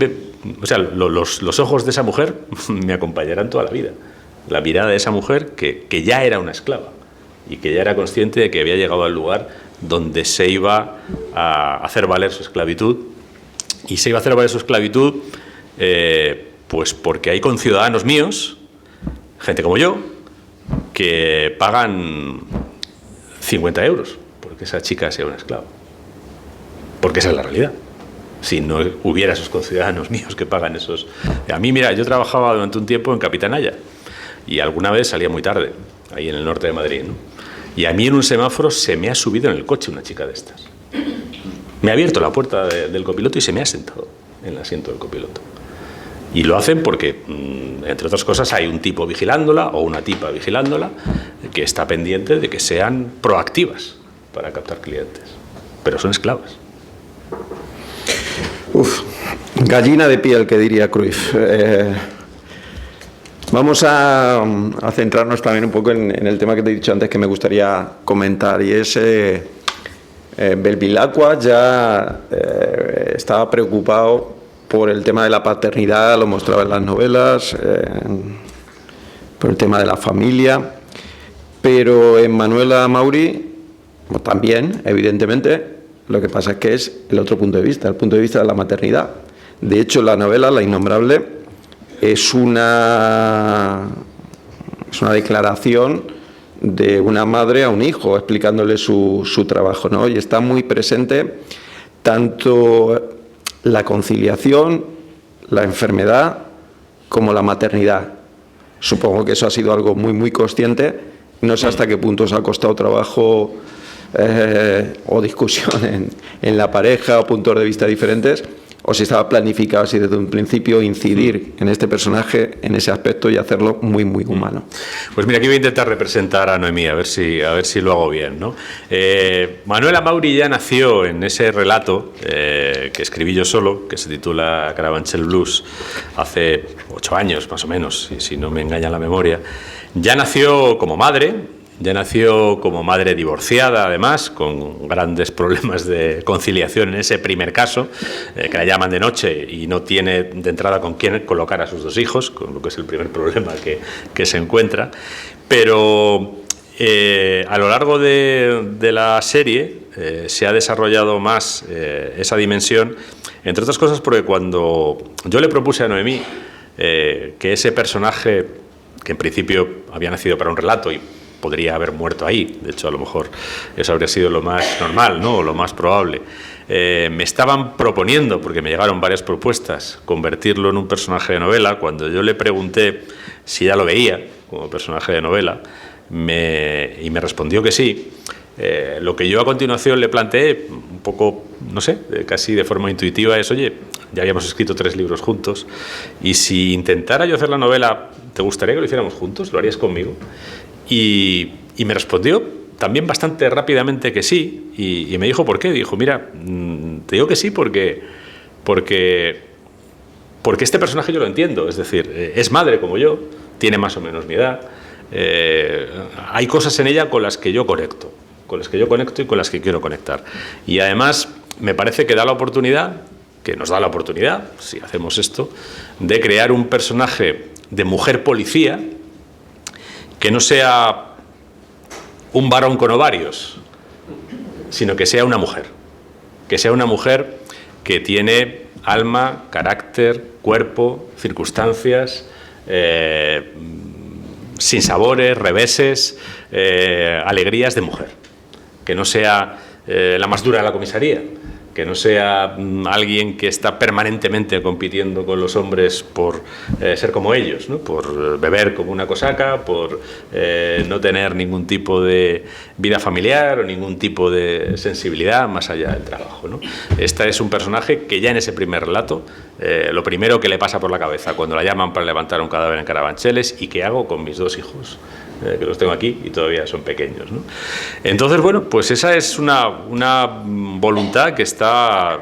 o sea, los ojos de esa mujer me acompañarán toda la vida. La mirada de esa mujer que ya era una esclava y que ya era consciente de que había llegado al lugar donde se iba a hacer valer su esclavitud, y se iba a hacer valer su esclavitud pues porque hay conciudadanos míos, gente como yo, que pagan 50 euros porque esa chica sea una esclava, porque esa es la realidad. Si no hubiera esos conciudadanos míos que pagan esos... A mí, mira, yo trabajaba durante un tiempo en Capitanaya y alguna vez salía muy tarde, ahí en el norte de Madrid, ¿no? Y a mí en un semáforo se me ha subido en el coche una chica de estas. Me ha abierto la puerta del copiloto y se me ha sentado en el asiento del copiloto. Y lo hacen porque, entre otras cosas, hay un tipo vigilándola o una tipa vigilándola que está pendiente de que sean proactivas para captar clientes. Pero son esclavas. Gallina de piel, que diría Cruyff. Vamos a centrarnos también un poco en el tema que te he dicho antes que me gustaría comentar, y es Bevilacqua ya estaba preocupado por el tema de la paternidad, lo mostraba en las novelas, por el tema de la familia, pero en Manuela Mauri también, evidentemente. Lo que pasa es que es el otro punto de vista, el punto de vista de la maternidad. De hecho, la novela La Innombrable es una declaración de una madre a un hijo, explicándole su trabajo, ¿no? Y está muy presente tanto la conciliación, la enfermedad, como la maternidad. Supongo que eso ha sido algo muy, muy consciente. No sé hasta qué punto os ha costado trabajo o discusión en la pareja o puntos de vista diferentes, o si estaba planificado así desde un principio incidir en este personaje, en ese aspecto, y hacerlo muy, muy humano. Pues mira, aquí voy a intentar representar a Noemí, a ver si lo hago bien, ¿no? Manuela Mauri ya nació en ese relato que escribí yo solo, que se titula Carabanchel Blues, hace 8 años más o menos, si no me engaña la memoria. Ya nació como madre. Ya nació como madre divorciada, además, con grandes problemas de conciliación en ese primer caso, que la llaman de noche y no tiene de entrada con quién colocar a sus 2 hijos, con lo que es el primer problema que se encuentra. Pero a lo largo de la serie se ha desarrollado más esa dimensión, entre otras cosas porque cuando yo le propuse a Noemí que ese personaje, que en principio había nacido para un relato y podría haber muerto ahí, de hecho a lo mejor eso habría sido lo más normal, ¿no? O lo más probable, me estaban proponiendo, porque me llegaron varias propuestas, convertirlo en un personaje de novela. Cuando yo le pregunté si ya lo veía como personaje de novela y me respondió que sí, lo que yo a continuación le planteé, un poco, no sé, casi de forma intuitiva, es, oye, ya habíamos escrito 3 libros juntos, y si intentara yo hacer la novela, ¿te gustaría que lo hiciéramos juntos? ¿Lo harías conmigo? Y me respondió también bastante rápidamente que sí, y me dijo, ¿por qué? Dijo, mira, te digo que sí porque este personaje yo lo entiendo, es decir, es madre como yo, tiene más o menos mi edad, hay cosas en ella con las que yo conecto y con las que quiero conectar. Y además me parece que nos da la oportunidad, si hacemos esto, de crear un personaje de mujer policía que no sea un varón con ovarios, sino que sea una mujer. Que sea una mujer que tiene alma, carácter, cuerpo, circunstancias, sinsabores, reveses, alegrías de mujer. Que no sea la más dura de la comisaría, que no sea alguien que está permanentemente compitiendo con los hombres por ser como ellos, ¿no? Por beber como una cosaca, por no tener ningún tipo de vida familiar o ningún tipo de sensibilidad más allá del trabajo, ¿no? Este es un personaje que ya en ese primer relato, lo primero que le pasa por la cabeza cuando la llaman para levantar un cadáver en Carabanchel es: ¿y qué hago con mis 2 hijos? Que los tengo aquí y todavía son pequeños, ¿no? Entonces, bueno, pues esa es una voluntad que está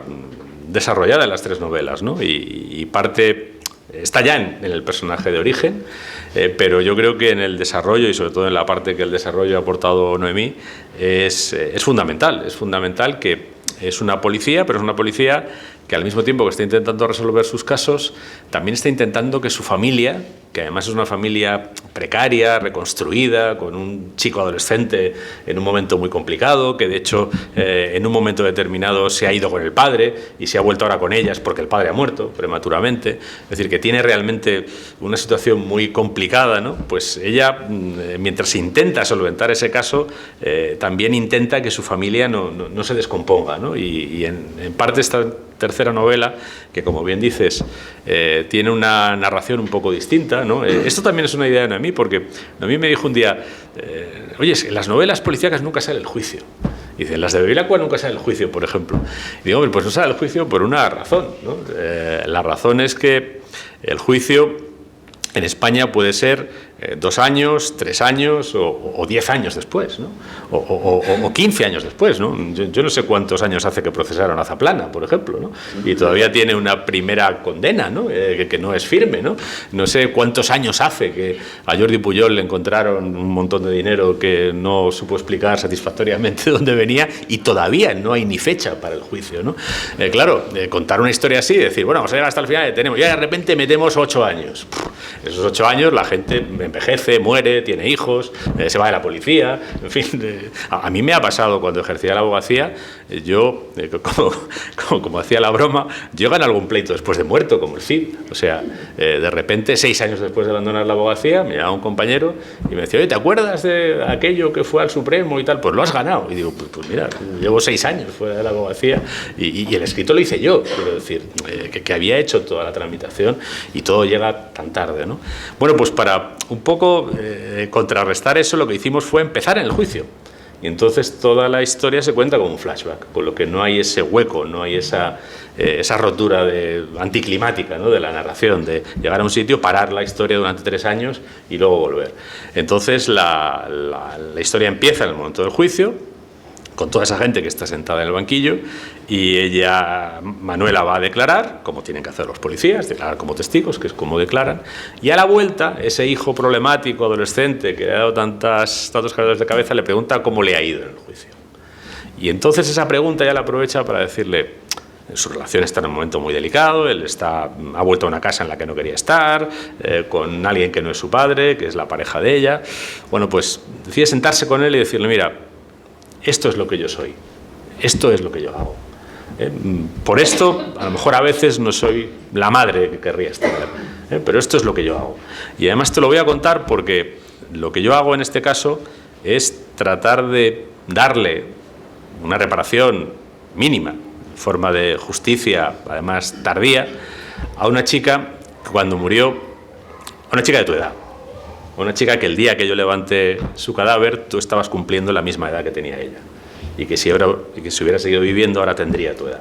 desarrollada en las 3 novelas, ¿no? Y parte está ya en el personaje de origen, pero yo creo que en el desarrollo, y sobre todo en la parte que el desarrollo ha aportado Noemí, es fundamental. Es fundamental que es una policía, pero es una policía que al mismo tiempo que está intentando resolver sus casos, también está intentando que su familia, que además es una familia precaria, reconstruida, con un chico adolescente en un momento muy complicado, que de hecho en un momento determinado se ha ido con el padre y se ha vuelto ahora con ellas porque el padre ha muerto prematuramente, es decir, que tiene realmente una situación muy complicada, ¿no? Pues ella, mientras intenta solventar ese caso, también intenta que su familia no se descomponga, ¿no? Y en parte esta tercera novela, que como bien dices, tiene una narración un poco distinta, ¿no? Esto también es una idea de Noemí, porque Noemí me dijo un día, oye, en las novelas policíacas nunca sale el juicio. Y dice, en las de Bevilacqua nunca sale el juicio, por ejemplo. Y digo, pues no sale el juicio por una razón, ¿no? La razón es que el juicio en España puede ser 2 años, 3 años o 10 años después, ¿no? O 15 años después, ¿no? Yo no sé cuántos años hace que procesaron a Zaplana, por ejemplo, ¿no? Y todavía tiene una primera condena, ¿no? Que no es firme, ¿no? No sé cuántos años hace que a Jordi Pujol le encontraron un montón de dinero que no supo explicar satisfactoriamente de dónde venía, y todavía no hay ni fecha para el juicio, ¿no? Claro, contar una historia así, decir, bueno, vamos a llegar hasta el final, y de repente metemos 8 años. Esos 8 años la gente envejece, muere, tiene hijos, se va de la policía, en fin. A mí me ha pasado cuando ejercía la abogacía, yo, como hacía la broma, yo gané algún pleito después de muerto, como el Cid. O sea, de repente, 6 años después de abandonar la abogacía, me llamaba un compañero y me decía, oye, ¿te acuerdas de aquello que fue al Supremo y tal? Pues lo has ganado. Y digo, pues mira, llevo 6 años fuera de la abogacía y el escrito lo hice yo, quiero decir, que había hecho toda la tramitación y todo llega tan tarde, ¿no? Bueno, pues para un poco contrarrestar eso, lo que hicimos fue empezar en el juicio. Y entonces toda la historia se cuenta como un flashback, con lo que no hay ese hueco, no hay esa rotura anticlimática, ¿no? De la narración, de llegar a un sitio, parar la historia durante 3 años y luego volver. Entonces la historia empieza en el momento del juicio, con toda esa gente que está sentada en el banquillo, y Manuela va a declarar, como tienen que hacer los policías, declarar como testigos, que es como declaran, y a la vuelta, ese hijo problemático, adolescente, que le ha dado tantos quebraderos de cabeza, le pregunta cómo le ha ido en el juicio. Y entonces esa pregunta ya la aprovecha para decirle, su relación está en un momento muy delicado, él ha vuelto a una casa en la que no quería estar, con alguien que no es su padre, que es la pareja de ella. Bueno, pues decide sentarse con él y decirle, mira, esto es lo que yo soy, esto es lo que yo hago. Por esto, a lo mejor a veces no soy la madre que querrías tener, pero esto es lo que yo hago. Y además te lo voy a contar porque lo que yo hago en este caso es tratar de darle una reparación mínima, en forma de justicia, además tardía, a una chica que cuando murió, a una chica de tu edad. Una chica que el día que yo levanté su cadáver, tú estabas cumpliendo la misma edad que tenía ella. y que si hubiera seguido viviendo ahora tendría tu edad.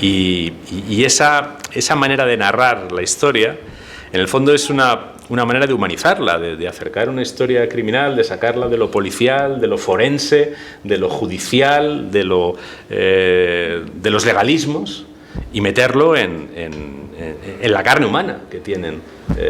Y esa manera de narrar la historia, en el fondo es una manera de humanizarla, de acercar una historia criminal, de sacarla de lo policial, de lo forense, de lo judicial, de los legalismos, y meterlo en la carne humana que tienen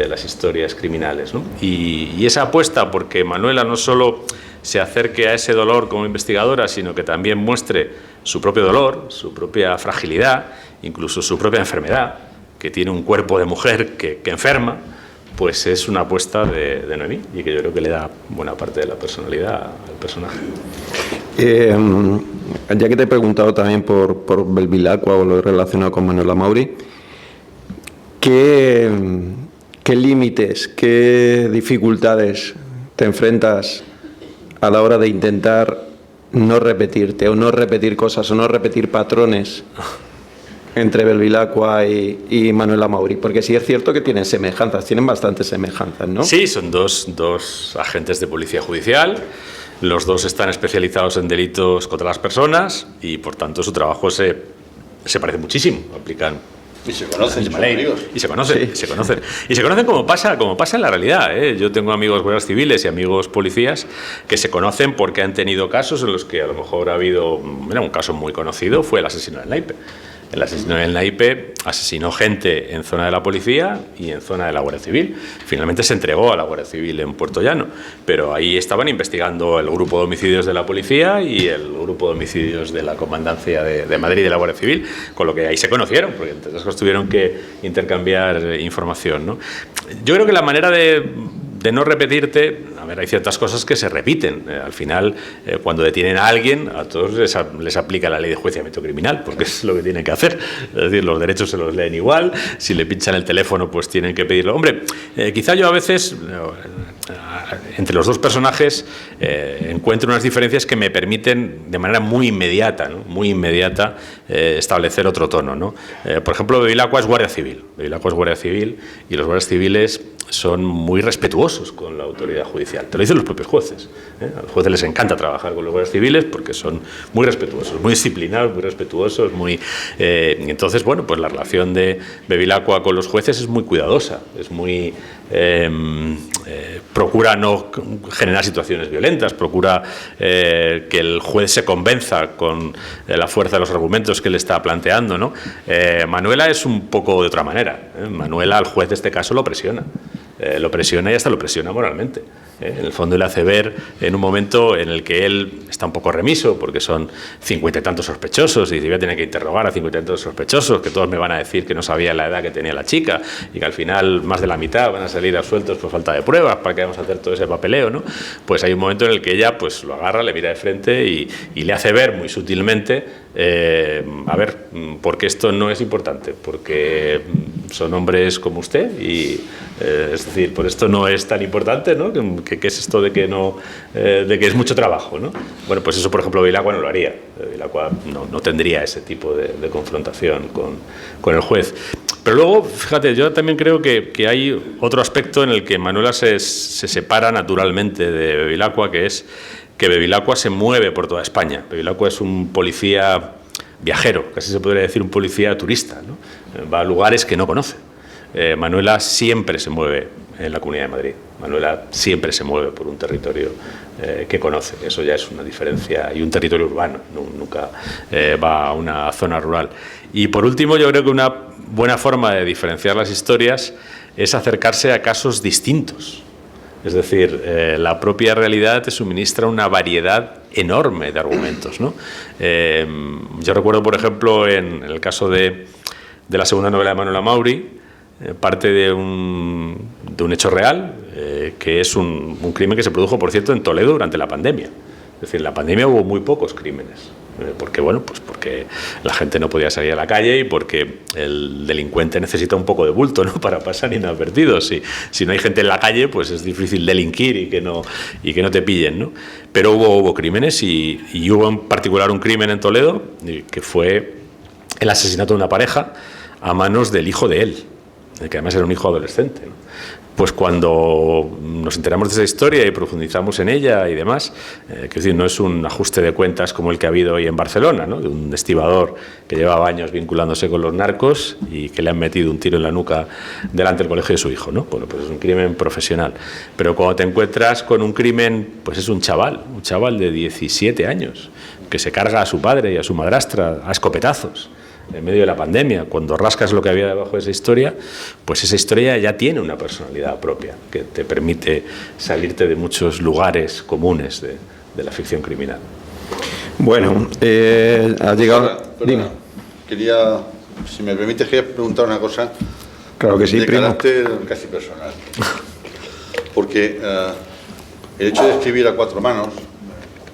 las historias criminales, ¿no? Y esa apuesta, porque Manuela no solo se acerque a ese dolor como investigadora, sino que también muestre su propio dolor, su propia fragilidad, incluso su propia enfermedad, que tiene un cuerpo de mujer que enferma, pues es una apuesta de Noemí, y que yo creo que le da buena parte de la personalidad al personaje. Ya que te he preguntado también por Bevilacqua o lo relacionado con Manuela Mauri, ¿qué límites, qué dificultades te enfrentas a la hora de intentar no repetirte o no repetir cosas o no repetir patrones entre Bevilacqua y Manuela Mauri? Porque sí es cierto que tienen semejanzas, tienen bastantes semejanzas, ¿no? Sí, son dos agentes de policía judicial. Los dos están especializados en delitos contra las personas y, por tanto, su trabajo se parece muchísimo. Aplican y se conocen, la ley. Y se conocen, sí. Y se conocen como pasa en la realidad, ¿eh? Yo tengo amigos guardias civiles y amigos policías que se conocen porque han tenido casos en los que a lo mejor ha habido... Mira, un caso muy conocido fue el asesino del Naipe. El asesino del Naipe asesinó gente en zona de la policía y en zona de la Guardia Civil. Finalmente se entregó a la Guardia Civil en Puerto Llano, pero ahí estaban investigando el grupo de homicidios de la policía y el grupo de homicidios de la Comandancia de Madrid de la Guardia Civil, con lo que ahí se conocieron, porque entre otras cosas tuvieron que intercambiar información, ¿no? Yo creo que la manera de no repetirte, a ver, hay ciertas cosas que se repiten. Al final, cuando detienen a alguien, a todos les aplica la ley de enjuiciamiento criminal, porque es lo que tienen que hacer. Es decir, los derechos se los leen igual, si le pinchan el teléfono, pues tienen que pedirlo. Hombre, quizá yo a veces, entre los dos personajes, encuentro unas diferencias que me permiten, de manera muy inmediata, ¿no? Muy inmediata, establecer otro tono, ¿no? Por ejemplo, Bevilacqua es guardia civil. Bevilacqua es guardia civil y los guardias civiles son muy respetuosos con la autoridad judicial. Te lo dicen los propios jueces, ¿eh? A los jueces les encanta trabajar con los guardias civiles porque son muy respetuosos, muy disciplinados, muy respetuosos, entonces, bueno, pues la relación de Bevilacqua con los jueces es muy cuidadosa, es muy... procura no generar situaciones violentas, procura que el juez se convenza con la fuerza de los argumentos que le está planteando, ¿no? Manuela es un poco de otra manera, ¿eh? Manuela al juez de este caso lo presiona y hasta lo presiona moralmente. En el fondo le hace ver en un momento en el que él está un poco remiso porque son 50 y tantos sospechosos y dice, voy a tener que interrogar a 50 y tantos sospechosos, que todos me van a decir que no sabía la edad que tenía la chica y que al final más de la mitad van a salir absueltos por falta de pruebas. ¿Para qué vamos a hacer todo ese papeleo, no? Pues hay un momento en el que ella pues lo agarra, le mira de frente y le hace ver muy sutilmente a ver, porque esto no es importante, porque son hombres como usted y es decir, por esto no es tan importante, ¿no? ¿Qué es esto de que no de que es mucho trabajo, ¿no? Bueno, pues eso, por ejemplo, Bevilacqua no lo haría. Bevilacqua no tendría ese tipo de confrontación con el juez. Pero luego, fíjate, yo también creo que hay otro aspecto en el que Manuela se separa naturalmente de Bevilacqua, que es que Bevilacqua se mueve por toda España. Bevilacqua es un policía viajero, casi se podría decir un policía turista, ¿no? Va a lugares que no conoce. Manuela siempre se mueve en la Comunidad de Madrid. Manuela siempre se mueve por un territorio que conoce. Eso ya es una diferencia. Y un territorio urbano, nunca va a una zona rural. Y por último, yo creo que una buena forma de diferenciar las historias es acercarse a casos distintos. Es decir, la propia realidad te suministra una variedad enorme de argumentos, ¿no? Yo recuerdo, por ejemplo, en el caso de la segunda novela de Manuela Mauri, parte de un hecho real, que es un crimen que se produjo, por cierto, en Toledo durante la pandemia. Es decir, en la pandemia hubo muy pocos crímenes. Porque, bueno, pues porque la gente no podía salir a la calle y porque el delincuente necesita un poco de bulto, ¿no? Para pasar inadvertido. Si no hay gente en la calle, pues es difícil delinquir y que no te pillen, ¿no? Pero hubo crímenes y hubo en particular un crimen en Toledo que fue el asesinato de una pareja a manos del hijo de él. que además era un hijo adolescente, ¿no? Pues cuando nos enteramos de esa historia y profundizamos en ella y demás, que es decir, no es un ajuste de cuentas como el que ha habido hoy en Barcelona, ¿no? De un estibador que llevaba años vinculándose con los narcos y que le han metido un tiro en la nuca delante del colegio de su hijo, ¿no? Bueno, pues es un crimen profesional. Pero cuando te encuentras con un crimen, pues es un chaval de 17 años, que se carga a su padre y a su madrastra a escopetazos en medio de la pandemia. Cuando rascas lo que había debajo de esa historia, pues esa historia ya tiene una personalidad propia que te permite salirte de muchos lugares comunes de la ficción criminal. Bueno, ha llegado... Perdona, quería, si me permites, quería preguntar una cosa. Claro que sí, de primo. carácter casi personal. Porque el hecho de escribir a cuatro manos,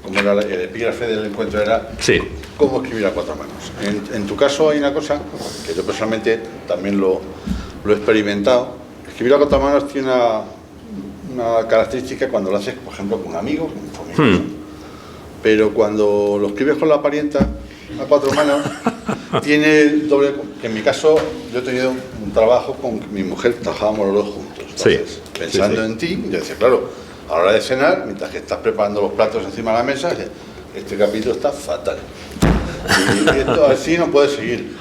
como era el epígrafe del encuentro, era... Sí. ¿Cómo escribir a cuatro manos? En tu caso hay una cosa que yo personalmente también lo he experimentado. Escribir a cuatro manos tiene una característica cuando lo haces, por ejemplo, con un amigo, con un familiar. Pero cuando lo escribes con la parienta, a cuatro manos, tiene doble... Que en mi caso, yo he tenido un trabajo con mi mujer, trabajábamos los dos juntos. Entonces, pensando en ti, yo decía, claro, a la hora de cenar, mientras que estás preparando los platos encima de la mesa, este capítulo está fatal. Y esto así no puede seguir.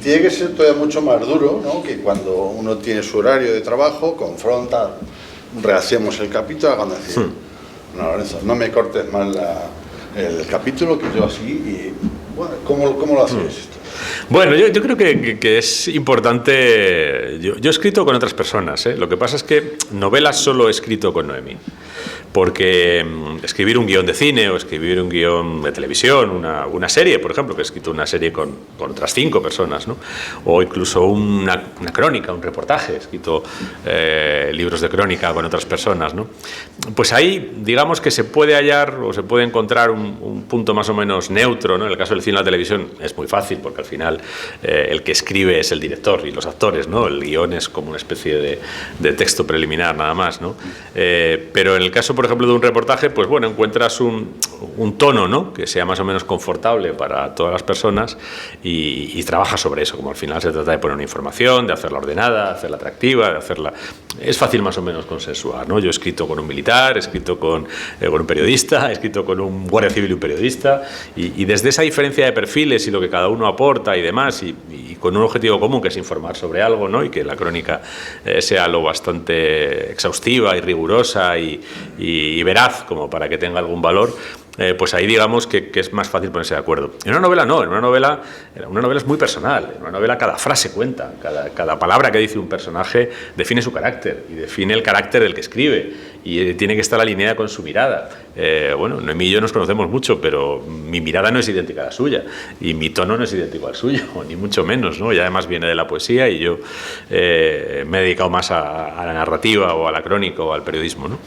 Tiene que ser todavía mucho más duro, ¿no? Que cuando uno tiene su horario de trabajo, confronta, rehacemos el capítulo, cuando decir, no, Lorenzo, no me cortes más el capítulo, que yo así, y bueno, ¿cómo lo haces esto? Bueno, yo creo que es importante. Yo he escrito con otras personas, ¿eh? Lo que pasa es que novelas solo he escrito con Noemí. Porque escribir un guión de cine o escribir un guión de televisión, una serie, por ejemplo, que he escrito una serie con otras 5 personas, ¿no? O incluso una crónica, un reportaje, he escrito libros de crónica con otras personas, ¿no? Pues ahí, digamos que se puede hallar o se puede encontrar un punto más o menos neutro, ¿no? En el caso del cine y la televisión es muy fácil, porque al final el que escribe es el director y los actores, ¿no? El guión es como una especie de texto preliminar nada más, ¿no? Pero en el caso, por ejemplo, de un reportaje, pues bueno, encuentras un tono, ¿no? Que sea más o menos confortable para todas las personas y trabajas sobre eso, como al final se trata de poner una información, de hacerla ordenada, hacerla atractiva, de hacerla... Es fácil más o menos consensuar, ¿no? Yo he escrito con un militar, he escrito con un periodista, he escrito con un guardia civil y un periodista, y desde esa diferencia de perfiles y lo que cada uno aporta y demás, y con un objetivo común que es informar sobre algo, ¿no? Y que la crónica sea lo bastante exhaustiva y rigurosa y veraz como para que tenga algún valor, pues ahí digamos que es más fácil ponerse de acuerdo. En una novela no, en una novela es muy personal, en una novela cada frase cuenta, cada palabra que dice un personaje define su carácter y define el carácter del que escribe y tiene que estar alineada con su mirada. Bueno, Noemí y yo nos conocemos mucho, pero mi mirada no es idéntica a la suya y mi tono no es idéntico al suyo, ni mucho menos, ¿no? Y además viene de la poesía y yo me he dedicado más a la narrativa o a la crónica o al periodismo, ¿no?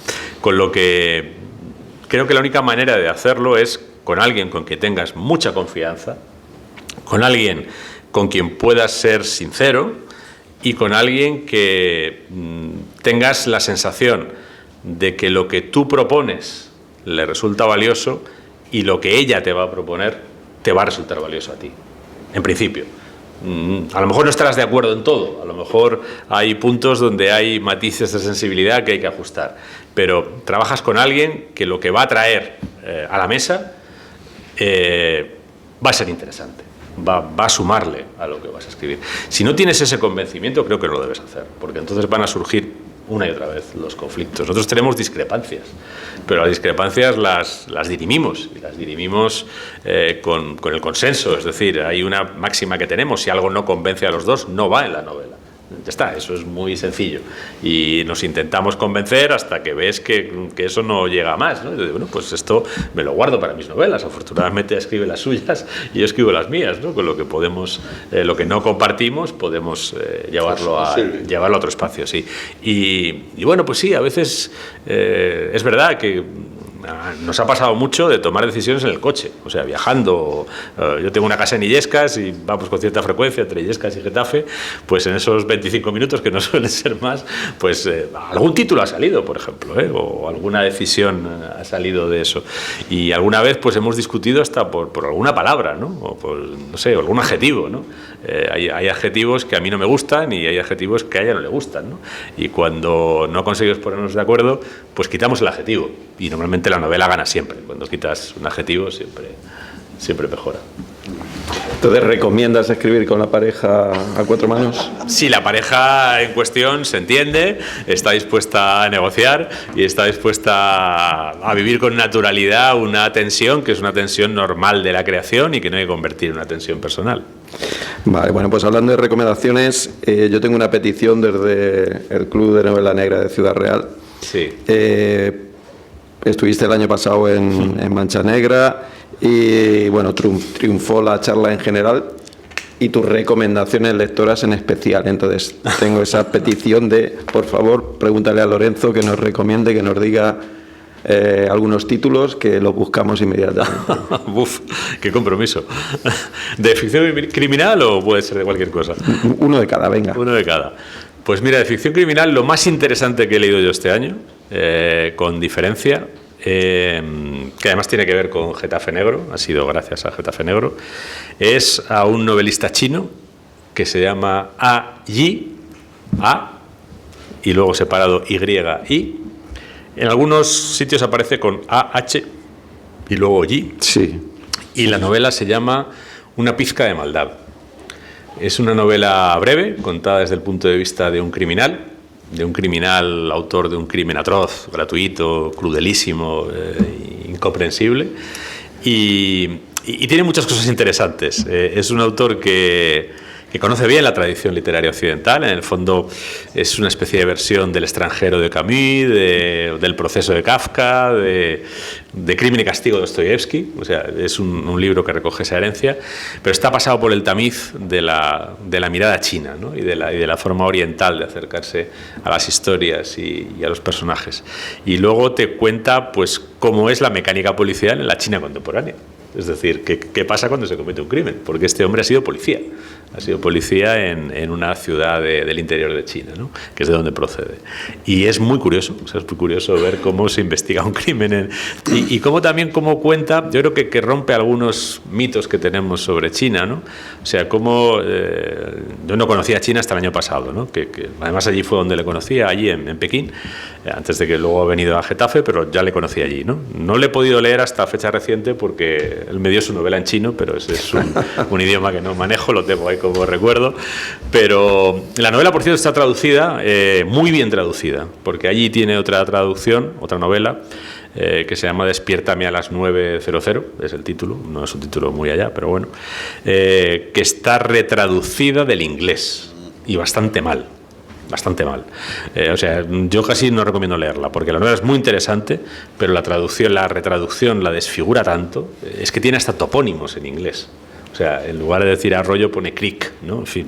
Con lo que creo que la única manera de hacerlo es con alguien con quien tengas mucha confianza, con alguien con quien puedas ser sincero y con alguien que tengas la sensación de que lo que tú propones le resulta valioso y lo que ella te va a proponer te va a resultar valioso a ti, en principio. A lo mejor no estarás de acuerdo en todo, a lo mejor hay puntos donde hay matices de sensibilidad que hay que ajustar, pero trabajas con alguien que lo que va a traer a la mesa va a ser interesante, va a sumarle a lo que vas a escribir. Si no tienes ese convencimiento, creo que no lo debes hacer, porque entonces van a surgir una y otra vez los conflictos. Nosotros tenemos discrepancias, pero las discrepancias las dirimimos, y las dirimimos con el consenso. Es decir, hay una máxima que tenemos: si algo no convence a los dos, no va en la novela. Ya está, eso es muy sencillo. Y nos intentamos convencer hasta que ves que eso no llega a más, ¿no? Y bueno, pues esto me lo guardo para mis novelas. Afortunadamente escribe las suyas y yo escribo las mías, ¿no? Con lo que podemos, lo que no compartimos, podemos llevarlo a otro espacio, sí. Y bueno, pues sí, a veces es verdad que nos ha pasado mucho de tomar decisiones en el coche, o sea, viajando. Yo tengo una casa en Illescas y vamos con cierta frecuencia entre Illescas y Getafe, pues en esos 25 minutos, que no suelen ser más, pues algún título ha salido, por ejemplo, o alguna decisión ha salido de eso. Y alguna vez pues hemos discutido hasta por alguna palabra, ¿no? O por, no sé, algún adjetivo, ¿no? Hay adjetivos que a mí no me gustan y hay adjetivos que a ella no le gustan, ¿no? Y cuando no conseguimos ponernos de acuerdo, pues quitamos el adjetivo. Y normalmente la novela gana siempre. Cuando quitas un adjetivo siempre mejora. Entonces, ¿recomiendas escribir con la pareja a cuatro manos? Si la pareja en cuestión se entiende, está dispuesta a negociar y está dispuesta a vivir con naturalidad una tensión que es una tensión normal de la creación y que no hay que convertir en una tensión personal. Vale, bueno, pues hablando de recomendaciones, yo tengo una petición desde el Club de Novela Negra de Ciudad Real. Sí. Estuviste el año pasado en Mancha Negra y, bueno, triunfó la charla en general y tus recomendaciones lectoras en especial. Entonces, tengo esa petición de, por favor, pregúntale a Lorenzo que nos recomiende, que nos diga algunos títulos que los buscamos inmediatamente. Uf, qué compromiso. ¿De ficción criminal o puede ser de cualquier cosa? Uno de cada, venga. Uno de cada. Pues mira, de ficción criminal, lo más interesante que he leído yo este año, con diferencia, que además tiene que ver con Getafe Negro, ha sido gracias a Getafe Negro, es a un novelista chino que se llama A.Y. y luego separado Y. En algunos sitios aparece con A.H. y luego Y. Sí. Y la novela se llama Una pizca de maldad. Es una novela breve, contada desde el punto de vista de un criminal autor de un crimen atroz, gratuito, crudelísimo, incomprensible. Y tiene muchas cosas interesantes. Es un autor que conoce bien la tradición literaria occidental. En el fondo es una especie de versión del Extranjero de Camus, del Proceso de Kafka, de Crimen y Castigo de Dostoyevsky. O sea, es un libro que recoge esa herencia, pero está pasado por el tamiz de la mirada china, ¿no? y de la forma oriental de acercarse a las historias y a los personajes. Y luego te cuenta pues cómo es la mecánica policial en la China contemporánea. Es decir, ¿qué pasa cuando se comete un crimen? Porque este hombre ha sido policía en una ciudad del interior de China, ¿no? Que es de donde procede. Y es muy curioso, o sea, es muy curioso ver cómo se investiga un crimen y cómo también cómo cuenta, yo creo que rompe algunos mitos que tenemos sobre China, ¿no? O sea, cómo yo no conocía China hasta el año pasado, ¿no? Que además allí fue donde le conocía, allí en Pekín, antes de que luego ha venido a Getafe, pero ya le conocí allí, ¿no? No le he podido leer hasta fecha reciente porque él me dio su novela en chino, pero es un idioma que no manejo, lo tengo ahí como recuerdo. Pero la novela, por cierto, está traducida, muy bien traducida, porque allí tiene otra traducción, otra novela, que se llama Despiértame a las 9:00, es el título, no es un título muy allá, pero bueno, que está retraducida del inglés, y bastante mal. O sea, yo casi no recomiendo leerla porque la novela es muy interesante, pero la retraducción la desfigura tanto, es que tiene hasta topónimos en inglés. O sea, en lugar de decir arroyo pone creek, ¿no? En fin,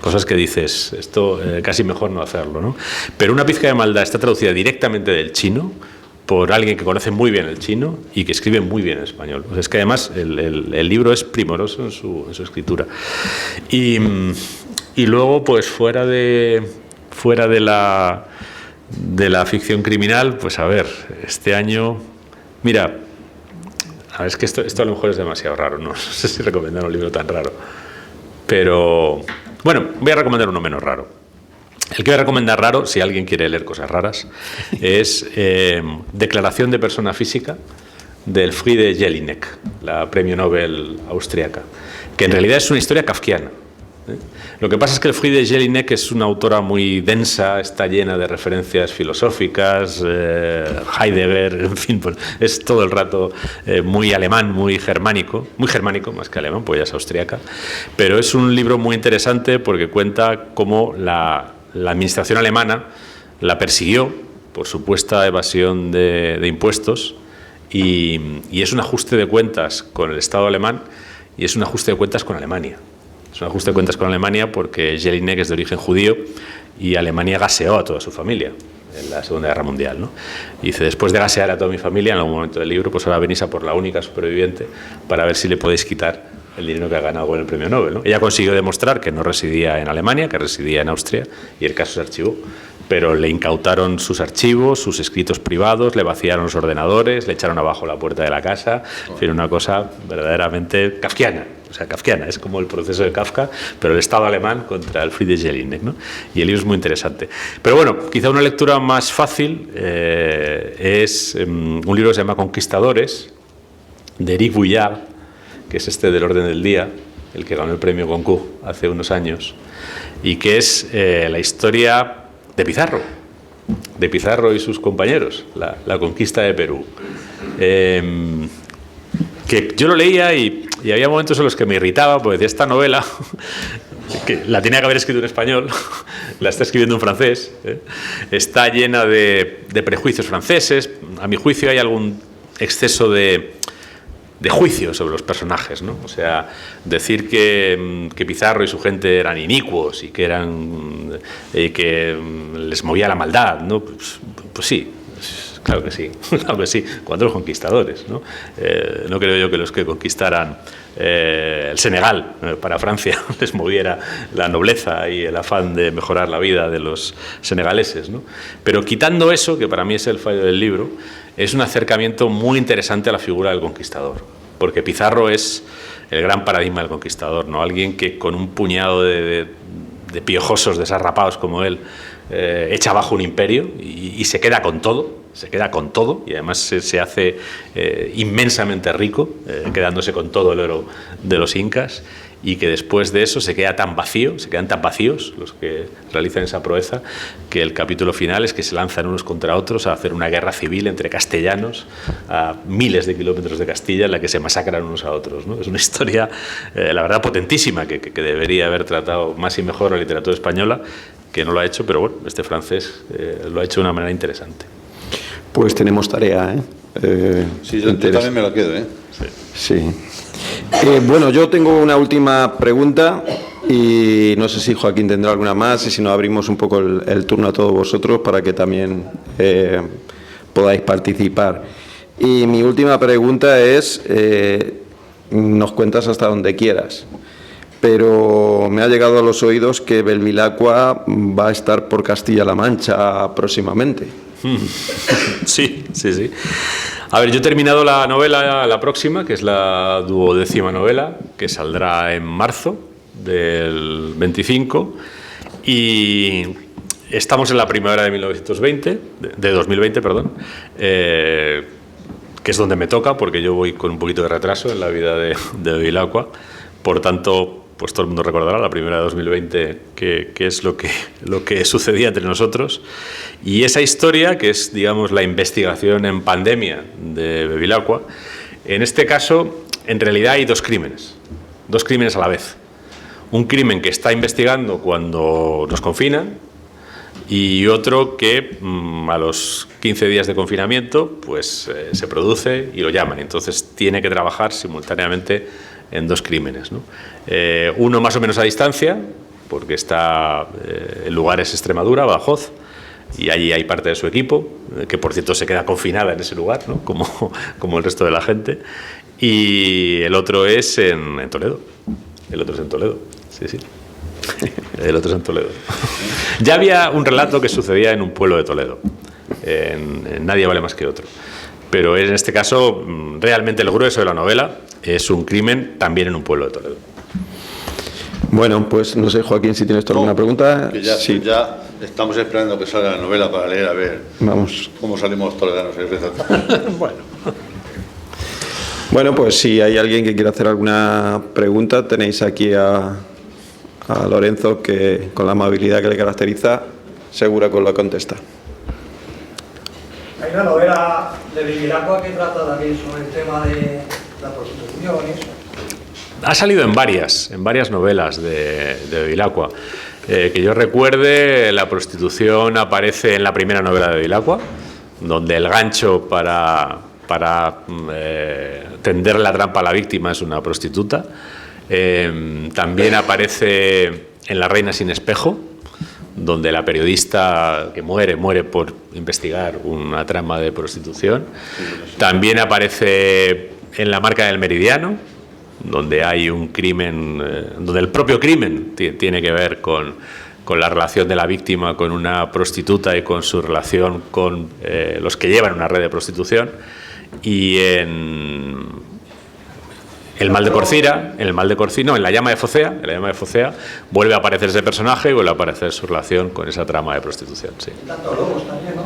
cosas que dices, esto casi mejor no hacerlo, ¿no? Pero Una pizca de maldad está traducida directamente del chino por alguien que conoce muy bien el chino y que escribe muy bien en español. O sea, es que además el libro es primoroso en su escritura. Y luego, pues fuera de la ficción criminal, pues a ver, este año, mira, es que esto a lo mejor es demasiado raro, no sé si recomendar un libro tan raro, pero bueno, voy a recomendar uno menos raro. El que voy a recomendar raro, si alguien quiere leer cosas raras, es Declaración de persona física, de Elfriede Jelinek, la premio Nobel austriaca, que en realidad es una historia kafkiana. Lo que pasa es que Elfriede Jelinek es una autora muy densa, está llena de referencias filosóficas, Heidegger, en fin, pues es todo el rato muy alemán, muy germánico más que alemán, pues ya es austriaca, pero es un libro muy interesante porque cuenta cómo la administración alemana la persiguió por supuesta evasión de impuestos y es un ajuste de cuentas con el Estado alemán y es un ajuste de cuentas con Alemania. Es un ajuste de cuentas con Alemania porque Jelinek es de origen judío y Alemania gaseó a toda su familia. en la Segunda Guerra Mundial, ¿no? Y dice, después de gasear a toda mi familia, en algún momento del libro, pues ahora venís a por la única superviviente para ver si le podéis quitar el dinero que ha ganado con el premio Nobel, ¿no? Ella consiguió demostrar que no residía en Alemania, que residía en Austria, y el caso se archivó. Pero le incautaron sus archivos, sus escritos privados, le vaciaron los ordenadores, le echaron abajo la puerta de la casa. En fin, una cosa verdaderamente kafkiana. O sea, kafkiana, es como el proceso de Kafka, pero el Estado alemán contra el Friedrich Jelinek, ¿no? Y el libro es muy interesante. Pero bueno, quizá una lectura más fácil es un libro que se llama Conquistadores, de Éric Bouillard, que es este del orden del día, el que ganó el premio Goncourt hace unos años, y que es la historia de Pizarro y sus compañeros, la conquista de Perú. Que yo lo leía y había momentos en los que me irritaba, porque decía, esta novela, que la tenía que haber escrito en español, la está escribiendo en francés, está llena de prejuicios franceses. A mi juicio hay algún exceso de juicio sobre los personajes, ¿no? O sea, decir que Pizarro y su gente eran inicuos y que que les movía la maldad, ¿no? Pues sí, claro que sí, claro que sí, cuando los conquistadores, ¿no? No creo yo que los que conquistaran el Senegal para Francia les moviera la nobleza y el afán de mejorar la vida de los senegaleses, ¿no? Pero quitando eso, que para mí es el fallo del libro, es un acercamiento muy interesante a la figura del conquistador, porque Pizarro es el gran paradigma del conquistador, ¿no? Alguien que con un puñado de piojosos desarrapados como él echa abajo un imperio y se queda con todo. Se queda con todo y además se hace inmensamente rico, quedándose con todo el oro de los incas, y que después de eso se quedan tan vacíos los que realizan esa proeza, que el capítulo final es que se lanzan unos contra otros a hacer una guerra civil entre castellanos a miles de kilómetros de Castilla, en la que se masacran unos a otros, ¿no? Es una historia, la verdad, potentísima, que debería haber tratado más y mejor la literatura española, que no lo ha hecho, pero bueno, este francés lo ha hecho de una manera interesante. Pues tenemos tarea, sí, yo también me lo quedo, Sí. Bueno, yo tengo una última pregunta y no sé si Joaquín tendrá alguna más, y si no, abrimos un poco el turno a todos vosotros para que también podáis participar. Y mi última pregunta es, nos cuentas hasta donde quieras, pero me ha llegado a los oídos que Bevilacqua va a estar por Castilla-La Mancha próximamente. Sí. A ver, yo he terminado la novela, la próxima, que es la 12ª novela, que saldrá en marzo del 25, y estamos en la primavera de 2020, que es donde me toca, porque yo voy con un poquito de retraso en la vida de Bevilacqua. Por tanto, pues todo el mundo recordará la primera de 2020, que es lo que sucedía entre nosotros. Y esa historia, que es, digamos, la investigación en pandemia de Bevilacqua, en este caso, en realidad hay dos crímenes a la vez. Un crimen que está investigando cuando nos confinan, y otro que a los 15 días de confinamiento pues se produce y lo llaman. Entonces tiene que trabajar simultáneamente en dos crímenes, ¿no? Uno más o menos a distancia, porque el lugar es Extremadura, Badajoz, y allí hay parte de su equipo, que por cierto se queda confinada en ese lugar, ¿no? como el resto de la gente, y el otro es en Toledo. El otro es en Toledo, sí. El otro es en Toledo. Ya había un relato que sucedía en un pueblo de Toledo, en Nadie vale más que otro. Pero en este caso, realmente el grueso de la novela es un crimen también en un pueblo de Toledo. Bueno, pues no sé, Joaquín, si tienes alguna pregunta. Que ya, sí. Ya estamos esperando que salga la novela para leer, a ver cómo salimos los toledanos. Bueno, pues si hay alguien que quiera hacer alguna pregunta, tenéis aquí a Lorenzo, que con la amabilidad que le caracteriza, seguro que os la contesta. Hay una novela de Bevilacqua que trata también sobre el tema de la prostitución y eso. Ha salido en varias novelas de Bevilacqua. Que yo recuerde, la prostitución aparece en la primera novela de Bevilacqua, donde el gancho para tender la trampa a la víctima es una prostituta. También aparece en La reina sin espejo, donde la periodista que muere por investigar una trama de prostitución. También aparece en La marca del meridiano, donde hay un crimen, donde el propio crimen tiene que ver con la relación de la víctima con una prostituta y con su relación con los que llevan una red de prostitución. Y en El mal de Corcira, en La llama de Focea, vuelve a aparecer ese personaje y vuelve a aparecer su relación con esa trama de prostitución. Sí. En Tantos lobos también, ¿no?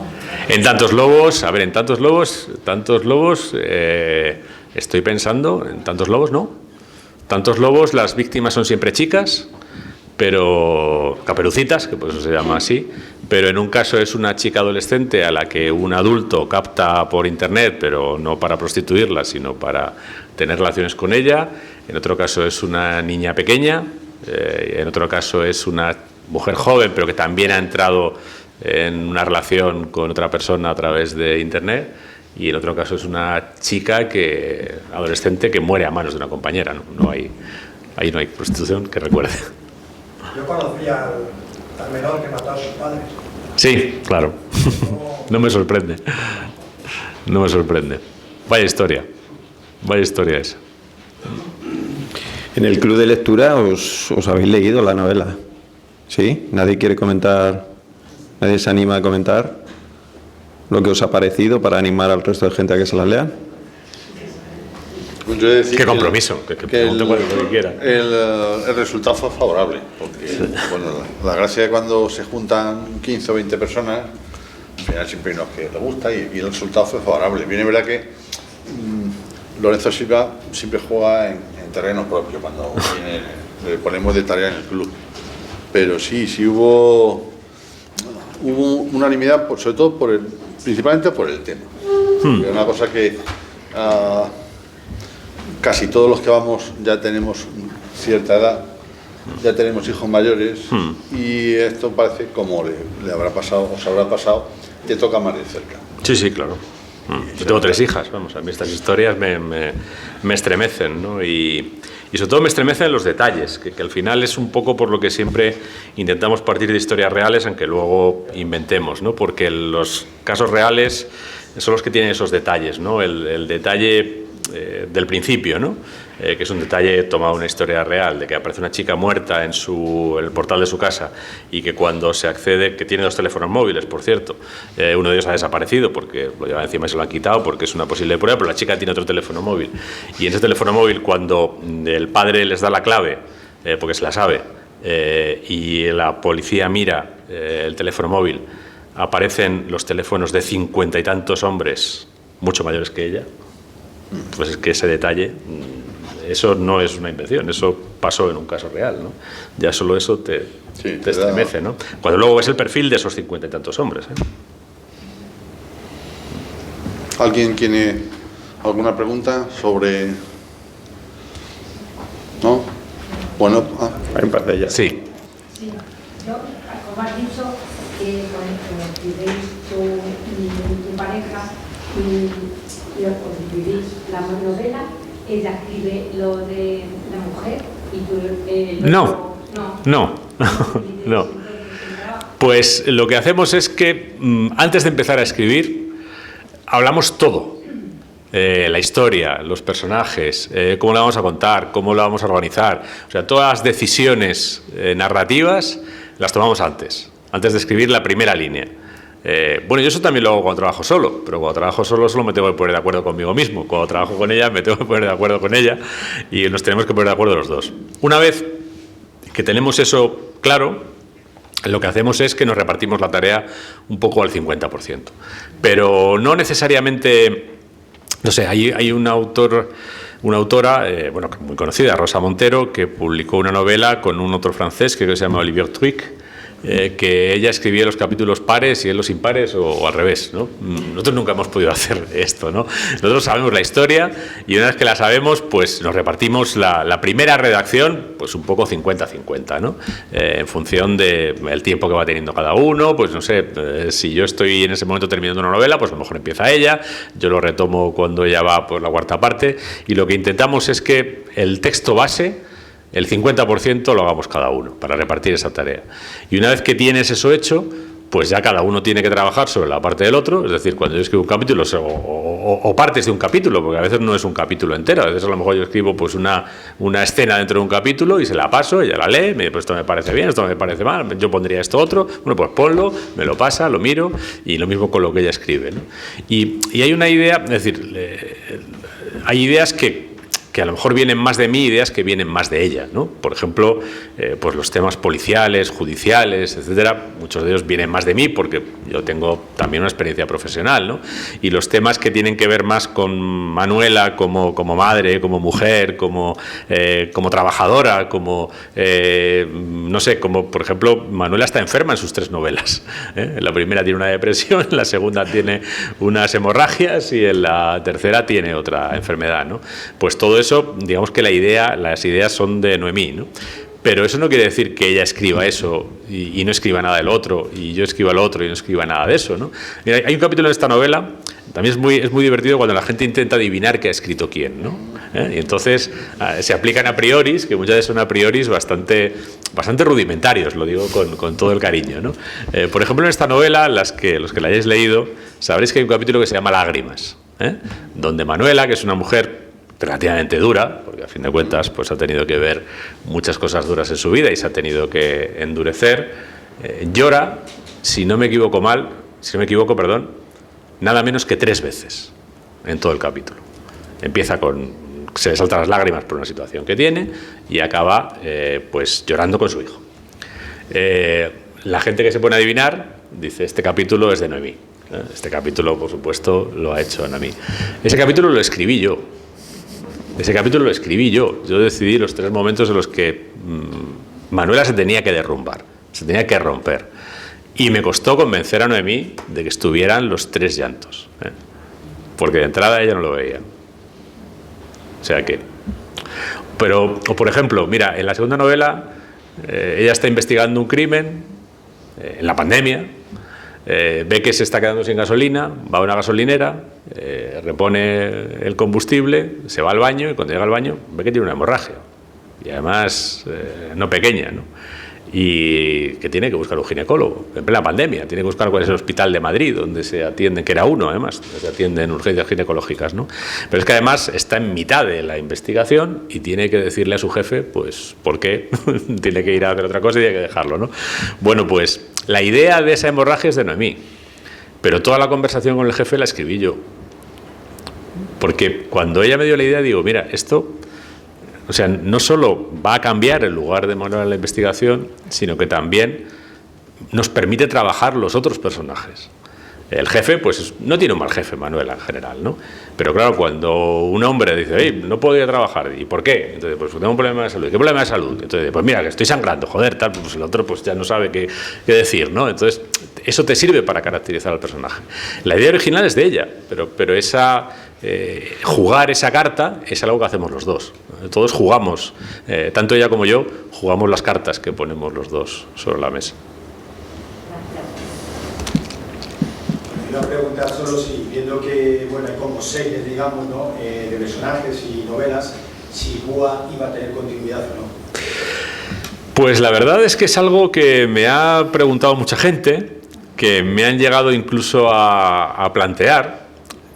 En Tantos lobos, estoy pensando, en Tantos lobos no. Tantos lobos, las víctimas son siempre chicas, pero caperucitas, que por eso se llama así, pero en un caso es una chica adolescente a la que un adulto capta por internet, pero no para prostituirla, sino para tener relaciones con ella. En otro caso es una niña pequeña, en otro caso es una mujer joven, pero que también ha entrado en una relación con otra persona a través de internet, y en otro caso es una chica adolescente que muere a manos de una compañera. Ahí no hay prostitución que recuerde. Yo conocí al menor que mató a sus padres. Sí, claro. No me sorprende. Vaya historia esa. En el club de lectura os habéis leído la novela, ¿sí? ¿Nadie quiere comentar? ¿Nadie se anima a comentar lo que os ha parecido para animar al resto de gente a que se las lean? Yo he de decir qué compromiso, que pregunte lo que quiera. El resultado fue favorable, porque bueno, la gracia de cuando se juntan 15 o 20 personas, al final siempre hay unos que les gusta y el resultado fue favorable. Bien, es verdad que Lorenzo Silva siempre juega en terreno propio cuando le ponemos de tarea en el club, pero sí hubo unanimidad, sobre todo principalmente por el tema. Es una cosa que casi todos los que vamos ya tenemos cierta edad, ya tenemos hijos mayores, y esto parece como le habrá pasado, os habrá pasado, te toca más de cerca. Sí, claro. Yo tengo 3 hijas, vamos, a mí estas historias me estremecen, ¿no? Y sobre todo me estremecen los detalles, que al final es un poco por lo que siempre intentamos partir de historias reales, aunque luego inventemos, ¿no? Porque los casos reales son los que tienen esos detalles, ¿no? El detalle del principio, ¿no? Que es un detalle tomado de una historia real, de que aparece una chica muerta en el portal de su casa, y que cuando se accede, que tiene 2 teléfonos móviles, por cierto, uno de ellos ha desaparecido porque lo lleva encima y se lo han quitado porque es una posible prueba, pero la chica tiene otro teléfono móvil, y en ese teléfono móvil, cuando el padre les da la clave, porque se la sabe, y la policía mira el teléfono móvil, aparecen los teléfonos de 50 y tantos hombres mucho mayores que ella. Pues es que ese detalle, eso no es una invención, eso pasó en un caso real, ¿no? Ya solo eso te estremece, ¿no? Cuando luego ves el perfil de esos 50 y tantos hombres, ¿eh? ¿Alguien tiene alguna pregunta sobre...? ¿No? Bueno, Hay un par de ellas. Sí. Sí, yo, como has dicho, que escribéis tu pareja y os escribís la novela, ella escribe lo de la mujer y tú... No. Pues lo que hacemos es que antes de empezar a escribir, hablamos todo. La historia, los personajes, cómo la vamos a contar, cómo la vamos a organizar. O sea, todas las decisiones narrativas las tomamos antes de escribir la primera línea. Bueno, yo eso también lo hago cuando trabajo solo, pero cuando trabajo solo me tengo que poner de acuerdo conmigo mismo. Cuando trabajo con ella me tengo que poner de acuerdo con ella, y nos tenemos que poner de acuerdo los dos. Una vez que tenemos eso claro, lo que hacemos es que nos repartimos la tarea un poco al 50%. Pero no necesariamente, no sé, hay una autora muy conocida, Rosa Montero, que publicó una novela con un autor francés que se llama Olivier Truic, que ella escribía los capítulos pares y él los impares, o al revés, ¿no? Nosotros nunca hemos podido hacer esto, ¿no? Nosotros sabemos la historia, y una vez que la sabemos, pues nos repartimos la primera redacción, pues un poco 50-50, ¿no? En función del tiempo que va teniendo cada uno. Pues no sé, si yo estoy en ese momento terminando una novela, pues a lo mejor empieza ella, yo lo retomo cuando ella va por la 4ª parte, y lo que intentamos es que el texto base el 50% lo hagamos cada uno, para repartir esa tarea. Y una vez que tienes eso hecho, pues ya cada uno tiene que trabajar sobre la parte del otro, es decir, cuando yo escribo un capítulo o partes de un capítulo, porque a veces no es un capítulo entero, a veces a lo mejor yo escribo pues una escena dentro de un capítulo y se la paso, ella la lee, me dice, pues esto me parece bien, esto me parece mal, yo pondría esto otro, bueno, pues ponlo, me lo pasa, lo miro, y lo mismo con lo que ella escribe, ¿no? Y hay una idea, es decir, hay ideas que a lo mejor vienen más de mí, ideas que vienen más de ella, ¿no? Por ejemplo, pues los temas policiales, judiciales, etcétera, muchos de ellos vienen más de mí porque yo tengo también una experiencia profesional, ¿no? Y los temas que tienen que ver más con Manuela como madre, como mujer, como trabajadora, como, no sé, como por ejemplo, Manuela está enferma en sus 3 novelas, ¿eh? En la primera tiene una depresión, en la segunda tiene unas hemorragias y en la tercera tiene otra enfermedad, ¿no? Pues todo eso, digamos que las ideas son de Noemí, ¿no? Pero eso no quiere decir que ella escriba eso y no escriba nada del otro, y yo escriba lo otro y no escriba nada de eso, ¿no? Mira, hay un capítulo en esta novela, también es muy divertido cuando la gente intenta adivinar qué ha escrito quién, ¿no? Y entonces se aplican a prioris, que muchas veces son a prioris bastante rudimentarios, lo digo con todo el cariño, ¿no? Por ejemplo, en esta novela, los que la hayáis leído, sabréis que hay un capítulo que se llama Lágrimas, donde Manuela, que es una mujer relativamente dura, porque a fin de cuentas pues ha tenido que ver muchas cosas duras en su vida y se ha tenido que endurecer, llora, si no me equivoco, nada menos que 3 veces en todo el capítulo. Empieza se le saltan las lágrimas por una situación que tiene y acaba pues llorando con su hijo. La gente que se pone a adivinar dice, este capítulo es de Noemí. Este capítulo, por supuesto, lo ha hecho Noemí. Ese capítulo lo escribí yo. Yo decidí los 3 momentos en los que Manuela se tenía que derrumbar, se tenía que romper. Y me costó convencer a Noemí de que estuvieran los 3 llantos, porque de entrada ella no lo veía. O sea que... Pero, o por ejemplo, mira, en la segunda novela ella está investigando un crimen en la pandemia, ve que se está quedando sin gasolina, va a una gasolinera, repone el combustible, se va al baño y cuando llega al baño ve que tiene una hemorragia y además no pequeña, ¿no? Y que tiene que buscar un ginecólogo en plena pandemia, tiene que buscar cuál es el hospital de Madrid donde se atienden, que era uno además, donde se atienden urgencias ginecológicas, ¿no? Pero es que además está en mitad de la investigación y tiene que decirle a su jefe pues por qué tiene que ir a hacer otra cosa y tiene que dejarlo, ¿no? Bueno, pues la idea de esa hemorragia es de Noemí, pero toda la conversación con el jefe la escribí yo, porque cuando ella me dio la idea digo, mira, esto... O sea, no solo va a cambiar el lugar de Manuela en la investigación, sino que también nos permite trabajar los otros personajes. El jefe, pues no tiene un mal jefe, Manuela, en general, ¿no? Pero claro, cuando un hombre dice, hey, no puedo ir a trabajar, ¿y por qué? Entonces, pues tengo un problema de salud. ¿Qué problema de salud? Entonces, pues mira, que estoy sangrando, joder, tal, pues el otro pues ya no sabe qué decir, ¿no? Entonces, eso te sirve para caracterizar al personaje. La idea original es de ella, pero esa... jugar esa carta es algo que hacemos los dos. Todos jugamos, tanto ella como yo, jugamos las cartas que ponemos los dos sobre la mesa. Una pregunta solo si, viendo que bueno, hay como series, digamos, ¿no? De personajes y novelas, si BUA iba a tener continuidad o no. Pues la verdad es que es algo que me ha preguntado mucha gente, que me han llegado incluso a plantear.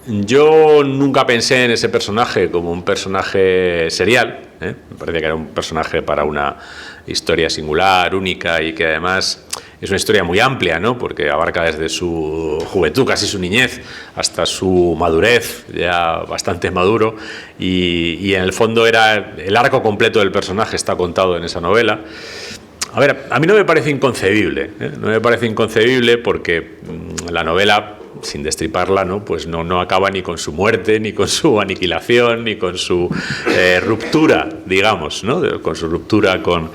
Yo nunca pensé en ese personaje como un personaje serial, me parecía que era un personaje para una historia singular, única y que además es una historia muy amplia, ¿no? Porque abarca desde su juventud, casi su niñez, hasta su madurez, ya bastante maduro, y en el fondo era el arco completo del personaje, está contado en esa novela. A ver, a mí no me parece inconcebible, no me parece inconcebible porque la novela, sin destriparla, ¿no? Pues no acaba ni con su muerte, ni con su aniquilación, ni con su ruptura, digamos, ¿no? Con su ruptura con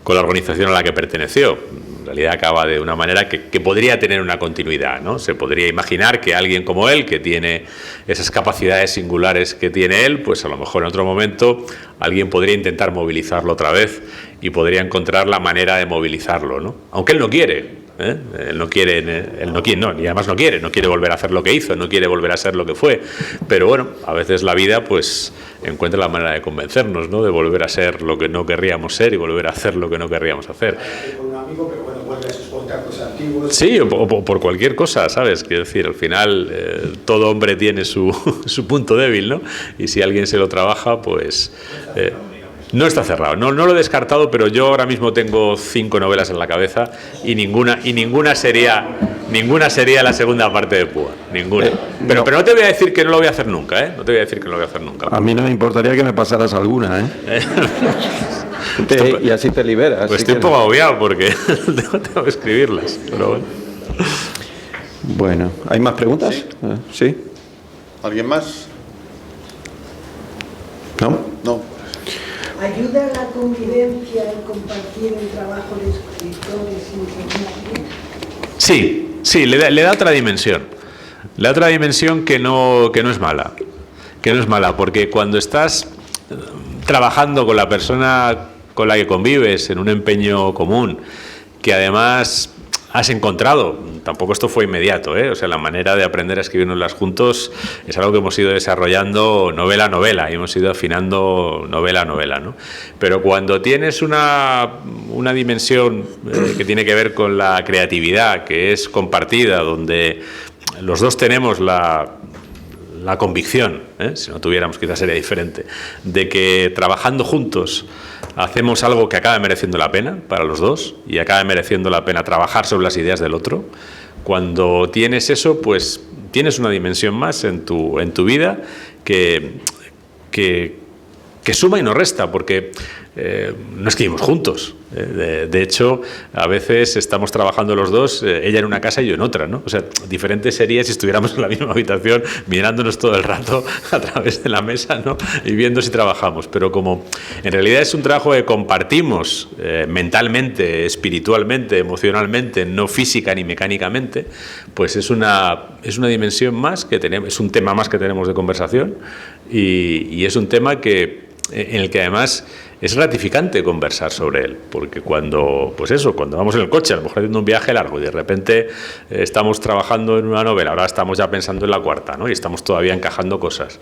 la organización a la que perteneció. En realidad acaba de una manera que podría tener una continuidad, ¿no? Se podría imaginar que alguien como él, que tiene esas capacidades singulares que tiene él, pues a lo mejor en otro momento alguien podría intentar movilizarlo otra vez y podría encontrar la manera de movilizarlo, ¿no? Aunque él no quiere. Él no quiere, y además no quiere volver a hacer lo que hizo, no quiere volver a ser lo que fue. Pero bueno, a veces la vida pues encuentra la manera de convencernos, ¿no? De volver a ser lo que no querríamos ser y volver a hacer lo que no querríamos hacer. Con un amigo, pero bueno, vuelve a sus contactos antiguos. Sí, o por cualquier cosa, ¿sabes? Quiero decir, al final todo hombre tiene su punto débil, ¿no? Y si alguien se lo trabaja, pues... no está cerrado, no lo he descartado, pero yo ahora mismo tengo 5 novelas en la cabeza y ninguna sería la segunda parte de Púa, ninguna. Pero no te voy a decir que no lo voy a hacer nunca, ¿eh? No te voy a decir que no lo voy a hacer nunca. A mí no me importaría que me pasaras alguna, ¿eh? Y así te liberas. Pues si estoy un poco agobiado porque tengo que escribirlas, pero bueno. Bueno, ¿hay más preguntas? ¿Sí? ¿Alguien más? ¿No? No. ¿Ayuda a la convivencia el compartir el trabajo de escritores y Sí, le da otra dimensión. Le da otra dimensión que no es mala. Que no es mala, porque cuando estás trabajando con la persona con la que convives en un empeño común, que además has encontrado, tampoco esto fue inmediato, o sea, la manera de aprender a escribirnoslas juntos es algo que hemos ido desarrollando novela a novela, y hemos ido afinando novela a novela, ¿no? Pero cuando tienes una dimensión que tiene que ver con la creatividad, que es compartida, donde los dos tenemos la convicción, si no tuviéramos quizás sería diferente, de que trabajando juntos hacemos algo que acabe mereciendo la pena para los dos y acabe mereciendo la pena trabajar sobre las ideas del otro. Cuando tienes eso, pues tienes una dimensión más en tu vida que suma y no resta, porque no escribimos juntos. De hecho, a veces estamos trabajando los dos, ella en una casa y yo en otra, ¿no? O sea, diferente sería si estuviéramos en la misma habitación mirándonos todo el rato a través de la mesa, ¿no? Y viendo si trabajamos. Pero como en realidad es un trabajo que compartimos mentalmente, espiritualmente, emocionalmente, no física ni mecánicamente, pues es una dimensión más que tenemos, es un tema más que tenemos de conversación y es un tema en el que además es gratificante conversar sobre él, porque cuando vamos en el coche, a lo mejor haciendo un viaje largo y de repente estamos trabajando en una novela, ahora estamos ya pensando en la cuarta, ¿no? Y estamos todavía encajando cosas,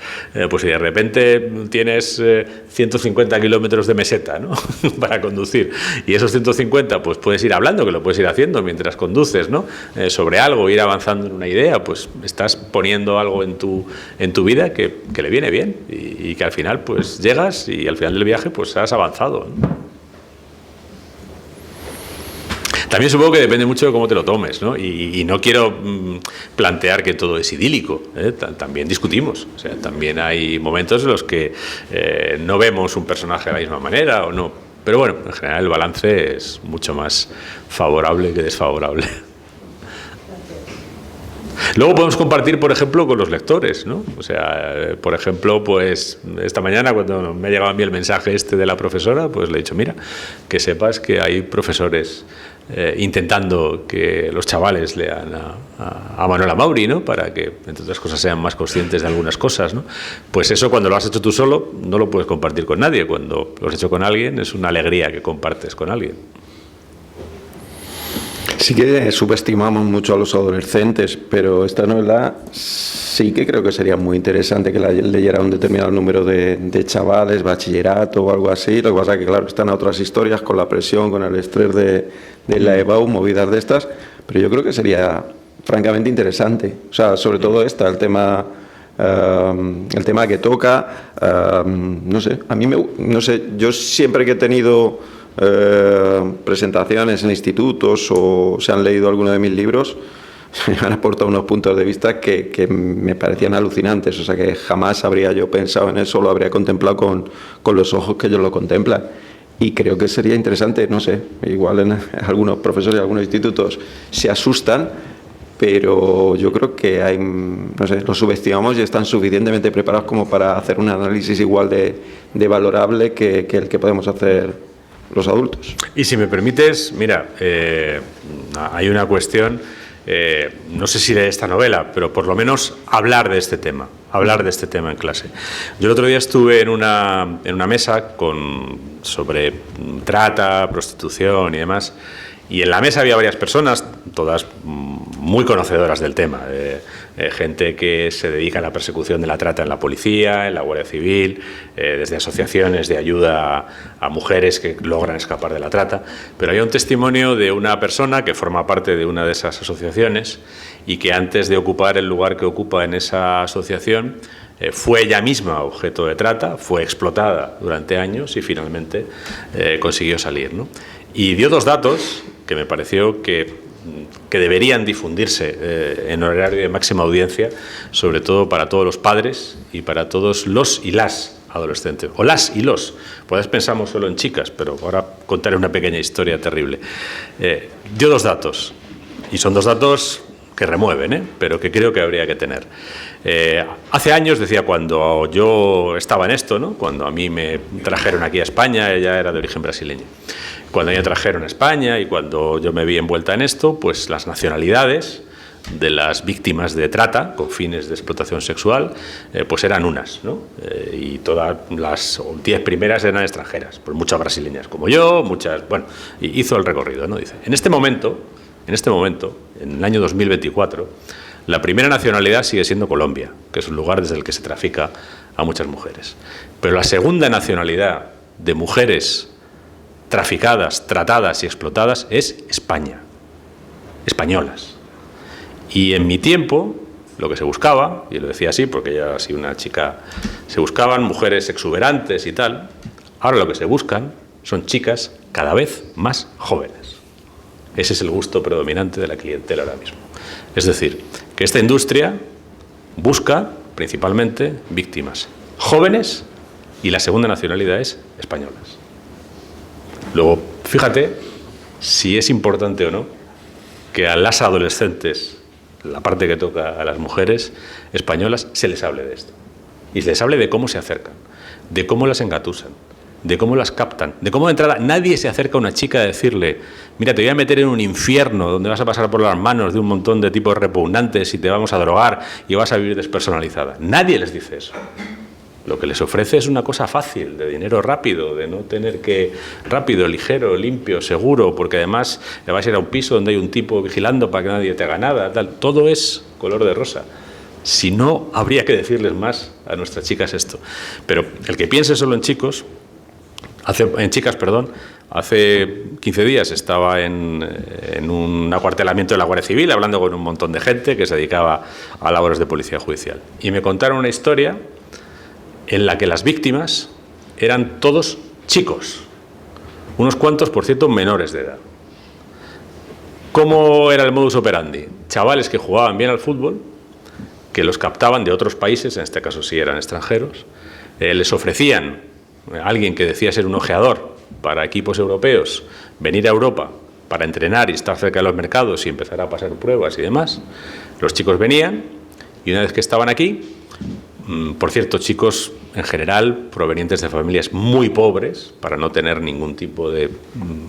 pues si de repente tienes 150 kilómetros de meseta, ¿no? Para conducir, y esos 150 pues puedes ir hablando, que lo puedes ir haciendo mientras conduces, ¿no? Sobre algo, ir avanzando en una idea, pues estás poniendo algo en tu vida que le viene bien y que al final pues llegas y al final del viaje pues has avanzado, ¿no? También supongo que depende mucho de cómo te lo tomes, ¿no? Y no quiero plantear que todo es idílico, ¿eh? También discutimos, o sea, también hay momentos en los que no vemos un personaje de la misma manera o no, pero bueno, en general el balance es mucho más favorable que desfavorable. Luego podemos compartir, por ejemplo, con los lectores, ¿no? O sea, por ejemplo, pues esta mañana cuando me ha llegado a mí el mensaje de la profesora, pues le he dicho, mira, que sepas que hay profesores intentando que los chavales lean a Manuela Mauri, ¿no? Para que, entre otras cosas, sean más conscientes de algunas cosas, ¿no? Pues eso, cuando lo has hecho tú solo, no lo puedes compartir con nadie. Cuando lo has hecho con alguien, es una alegría que compartes con alguien. Sí que subestimamos mucho a los adolescentes, pero esta novela sí que creo que sería muy interesante que la leyera un determinado número de chavales, bachillerato o algo así. Lo que pasa es que, claro, están otras historias con la presión, con el estrés de la EBAU, movidas de estas, pero yo creo que sería francamente interesante. O sea, sobre todo el tema que toca, no sé, a mí no sé, yo siempre que he tenido presentaciones en institutos o se han leído alguno de mis libros, me han aportado unos puntos de vista que me parecían alucinantes, o sea que jamás habría yo pensado en eso, lo habría contemplado con los ojos que ellos lo contemplan, y creo que sería interesante, no sé, igual en algunos profesores y algunos institutos se asustan, pero yo creo que no sé, los subestimamos y están suficientemente preparados como para hacer un análisis igual de valorable que el que podemos hacer los adultos. Y si me permites, mira, hay una cuestión, no sé si de esta novela, pero por lo menos hablar de este tema en clase. Yo el otro día estuve en una mesa sobre trata, prostitución y demás, Y en la mesa había varias personas, todas muy conocedoras del tema, gente que se dedica a la persecución de la trata en la policía, en la Guardia Civil, desde asociaciones de ayuda a mujeres que logran escapar de la trata. Pero hay un testimonio de una persona que forma parte de una de esas asociaciones y que antes de ocupar el lugar que ocupa en esa asociación fue ella misma objeto de trata, fue explotada durante años y finalmente consiguió salir, ¿no? Y dio dos datos que me pareció que deberían difundirse en horario de máxima audiencia, sobre todo para todos los padres y para todos los y las adolescentes, o las y los, pues pensamos solo en chicas, pero ahora contaré una pequeña historia terrible. Dio dos datos, y son dos datos que remueven, pero que creo que habría que tener. Hace años, decía, cuando yo estaba en esto, ¿no? Cuando a mí me trajeron aquí a España, ella era de origen brasileño, cuando me trajeron a España y cuando yo me vi envuelta en esto, pues las nacionalidades de las víctimas de trata con fines de explotación sexual, pues eran unas, ¿no? Y todas las 10 primeras eran extranjeras, pues muchas brasileñas como yo, muchas, bueno, y hizo el recorrido, ¿no? Dice, en este momento, en el año 2024, la primera nacionalidad sigue siendo Colombia, que es un lugar desde el que se trafica a muchas mujeres. Pero la segunda nacionalidad de mujeres traficadas, tratadas y explotadas es España, españolas. Y en mi tiempo, lo que se buscaba, y lo decía así porque ella ha sido una chica, se buscaban mujeres exuberantes y tal, ahora lo que se buscan son chicas cada vez más jóvenes. Ese es el gusto predominante de la clientela ahora mismo. Es decir, que esta industria busca principalmente víctimas jóvenes y la segunda nacionalidad es españolas. Luego, fíjate si es importante o no que a las adolescentes, la parte que toca a las mujeres españolas, se les hable de esto. Y se les hable de cómo se acercan, de cómo las engatusan, de cómo las captan, de cómo de entrada nadie se acerca a una chica a decirle, mira, te voy a meter en un infierno donde vas a pasar por las manos de un montón de tipos repugnantes y te vamos a drogar y vas a vivir despersonalizada. Nadie les dice eso. Lo que les ofrece es una cosa fácil, de dinero rápido, de no tener que... rápido, ligero, limpio, seguro, porque además le vas a ir a un piso donde hay un tipo vigilando para que nadie te haga nada, tal. Todo es color de rosa. Si no, habría que decirles más a nuestras chicas esto. Pero el que piense solo en chicas, hace 15 días estaba en un acuartelamiento de la Guardia Civil hablando con un montón de gente que se dedicaba a labores de policía judicial. Y me contaron una historia en la que las víctimas eran todos chicos, unos cuantos, por cierto, menores de edad. ¿Cómo era el modus operandi? Chavales que jugaban bien al fútbol, que los captaban de otros países, en este caso sí eran extranjeros, les ofrecían a alguien que decía ser un ojeador para equipos europeos, venir a Europa para entrenar y estar cerca de los mercados y empezar a pasar pruebas y demás. Los chicos venían y una vez que estaban aquí, por cierto, chicos en general provenientes de familias muy pobres, para no tener ningún tipo de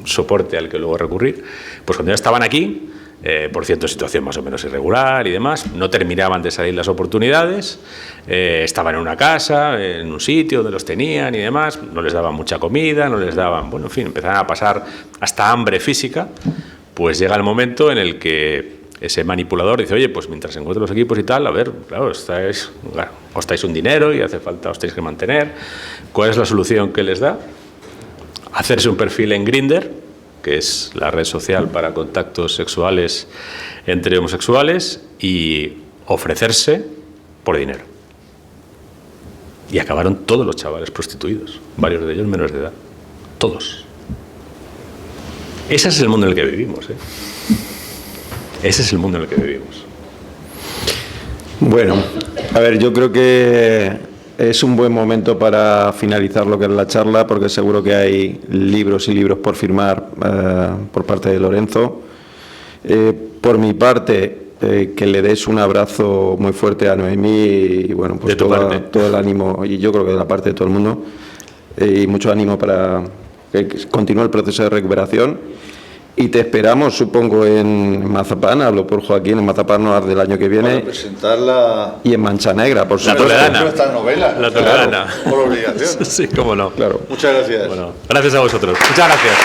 soporte al que luego recurrir, pues cuando ya estaban aquí, por cierto, situación más o menos irregular y demás, no terminaban de salir las oportunidades, estaban en una casa, en un sitio donde los tenían y demás, no les daban mucha comida, no les daban, bueno, en fin, empezaban a pasar hasta hambre física. Pues llega el momento en el que ese manipulador dice, oye, pues mientras encuentro los equipos y tal, a ver, claro, os dais un dinero y hace falta, os tenéis que mantener. ¿Cuál es la solución que les da? Hacerse un perfil en Grindr, que es la red social para contactos sexuales entre homosexuales, y ofrecerse por dinero. Y acabaron todos los chavales prostituidos, varios de ellos menores de edad. Todos. Ese es el mundo en el que vivimos, ¿eh? Ese es el mundo en el que vivimos. Bueno, a ver, yo creo que es un buen momento para finalizar lo que es la charla, porque seguro que hay libros y libros por firmar por parte de Lorenzo. Por mi parte, que le des un abrazo muy fuerte a Noemí y bueno, pues todo el ánimo, y yo creo que de la parte de todo el mundo, y mucho ánimo para que continúe el proceso de recuperación. Y te esperamos, supongo, en Mazapán, hablo por Joaquín, en Mazapán Noir del año que viene. Para presentarla. Y en Mancha Negra, por supuesto. La Toledana. Esta novela. La Toledana. Claro, por obligación. Sí, cómo no. Claro. Muchas gracias. Bueno, gracias a vosotros. Muchas gracias.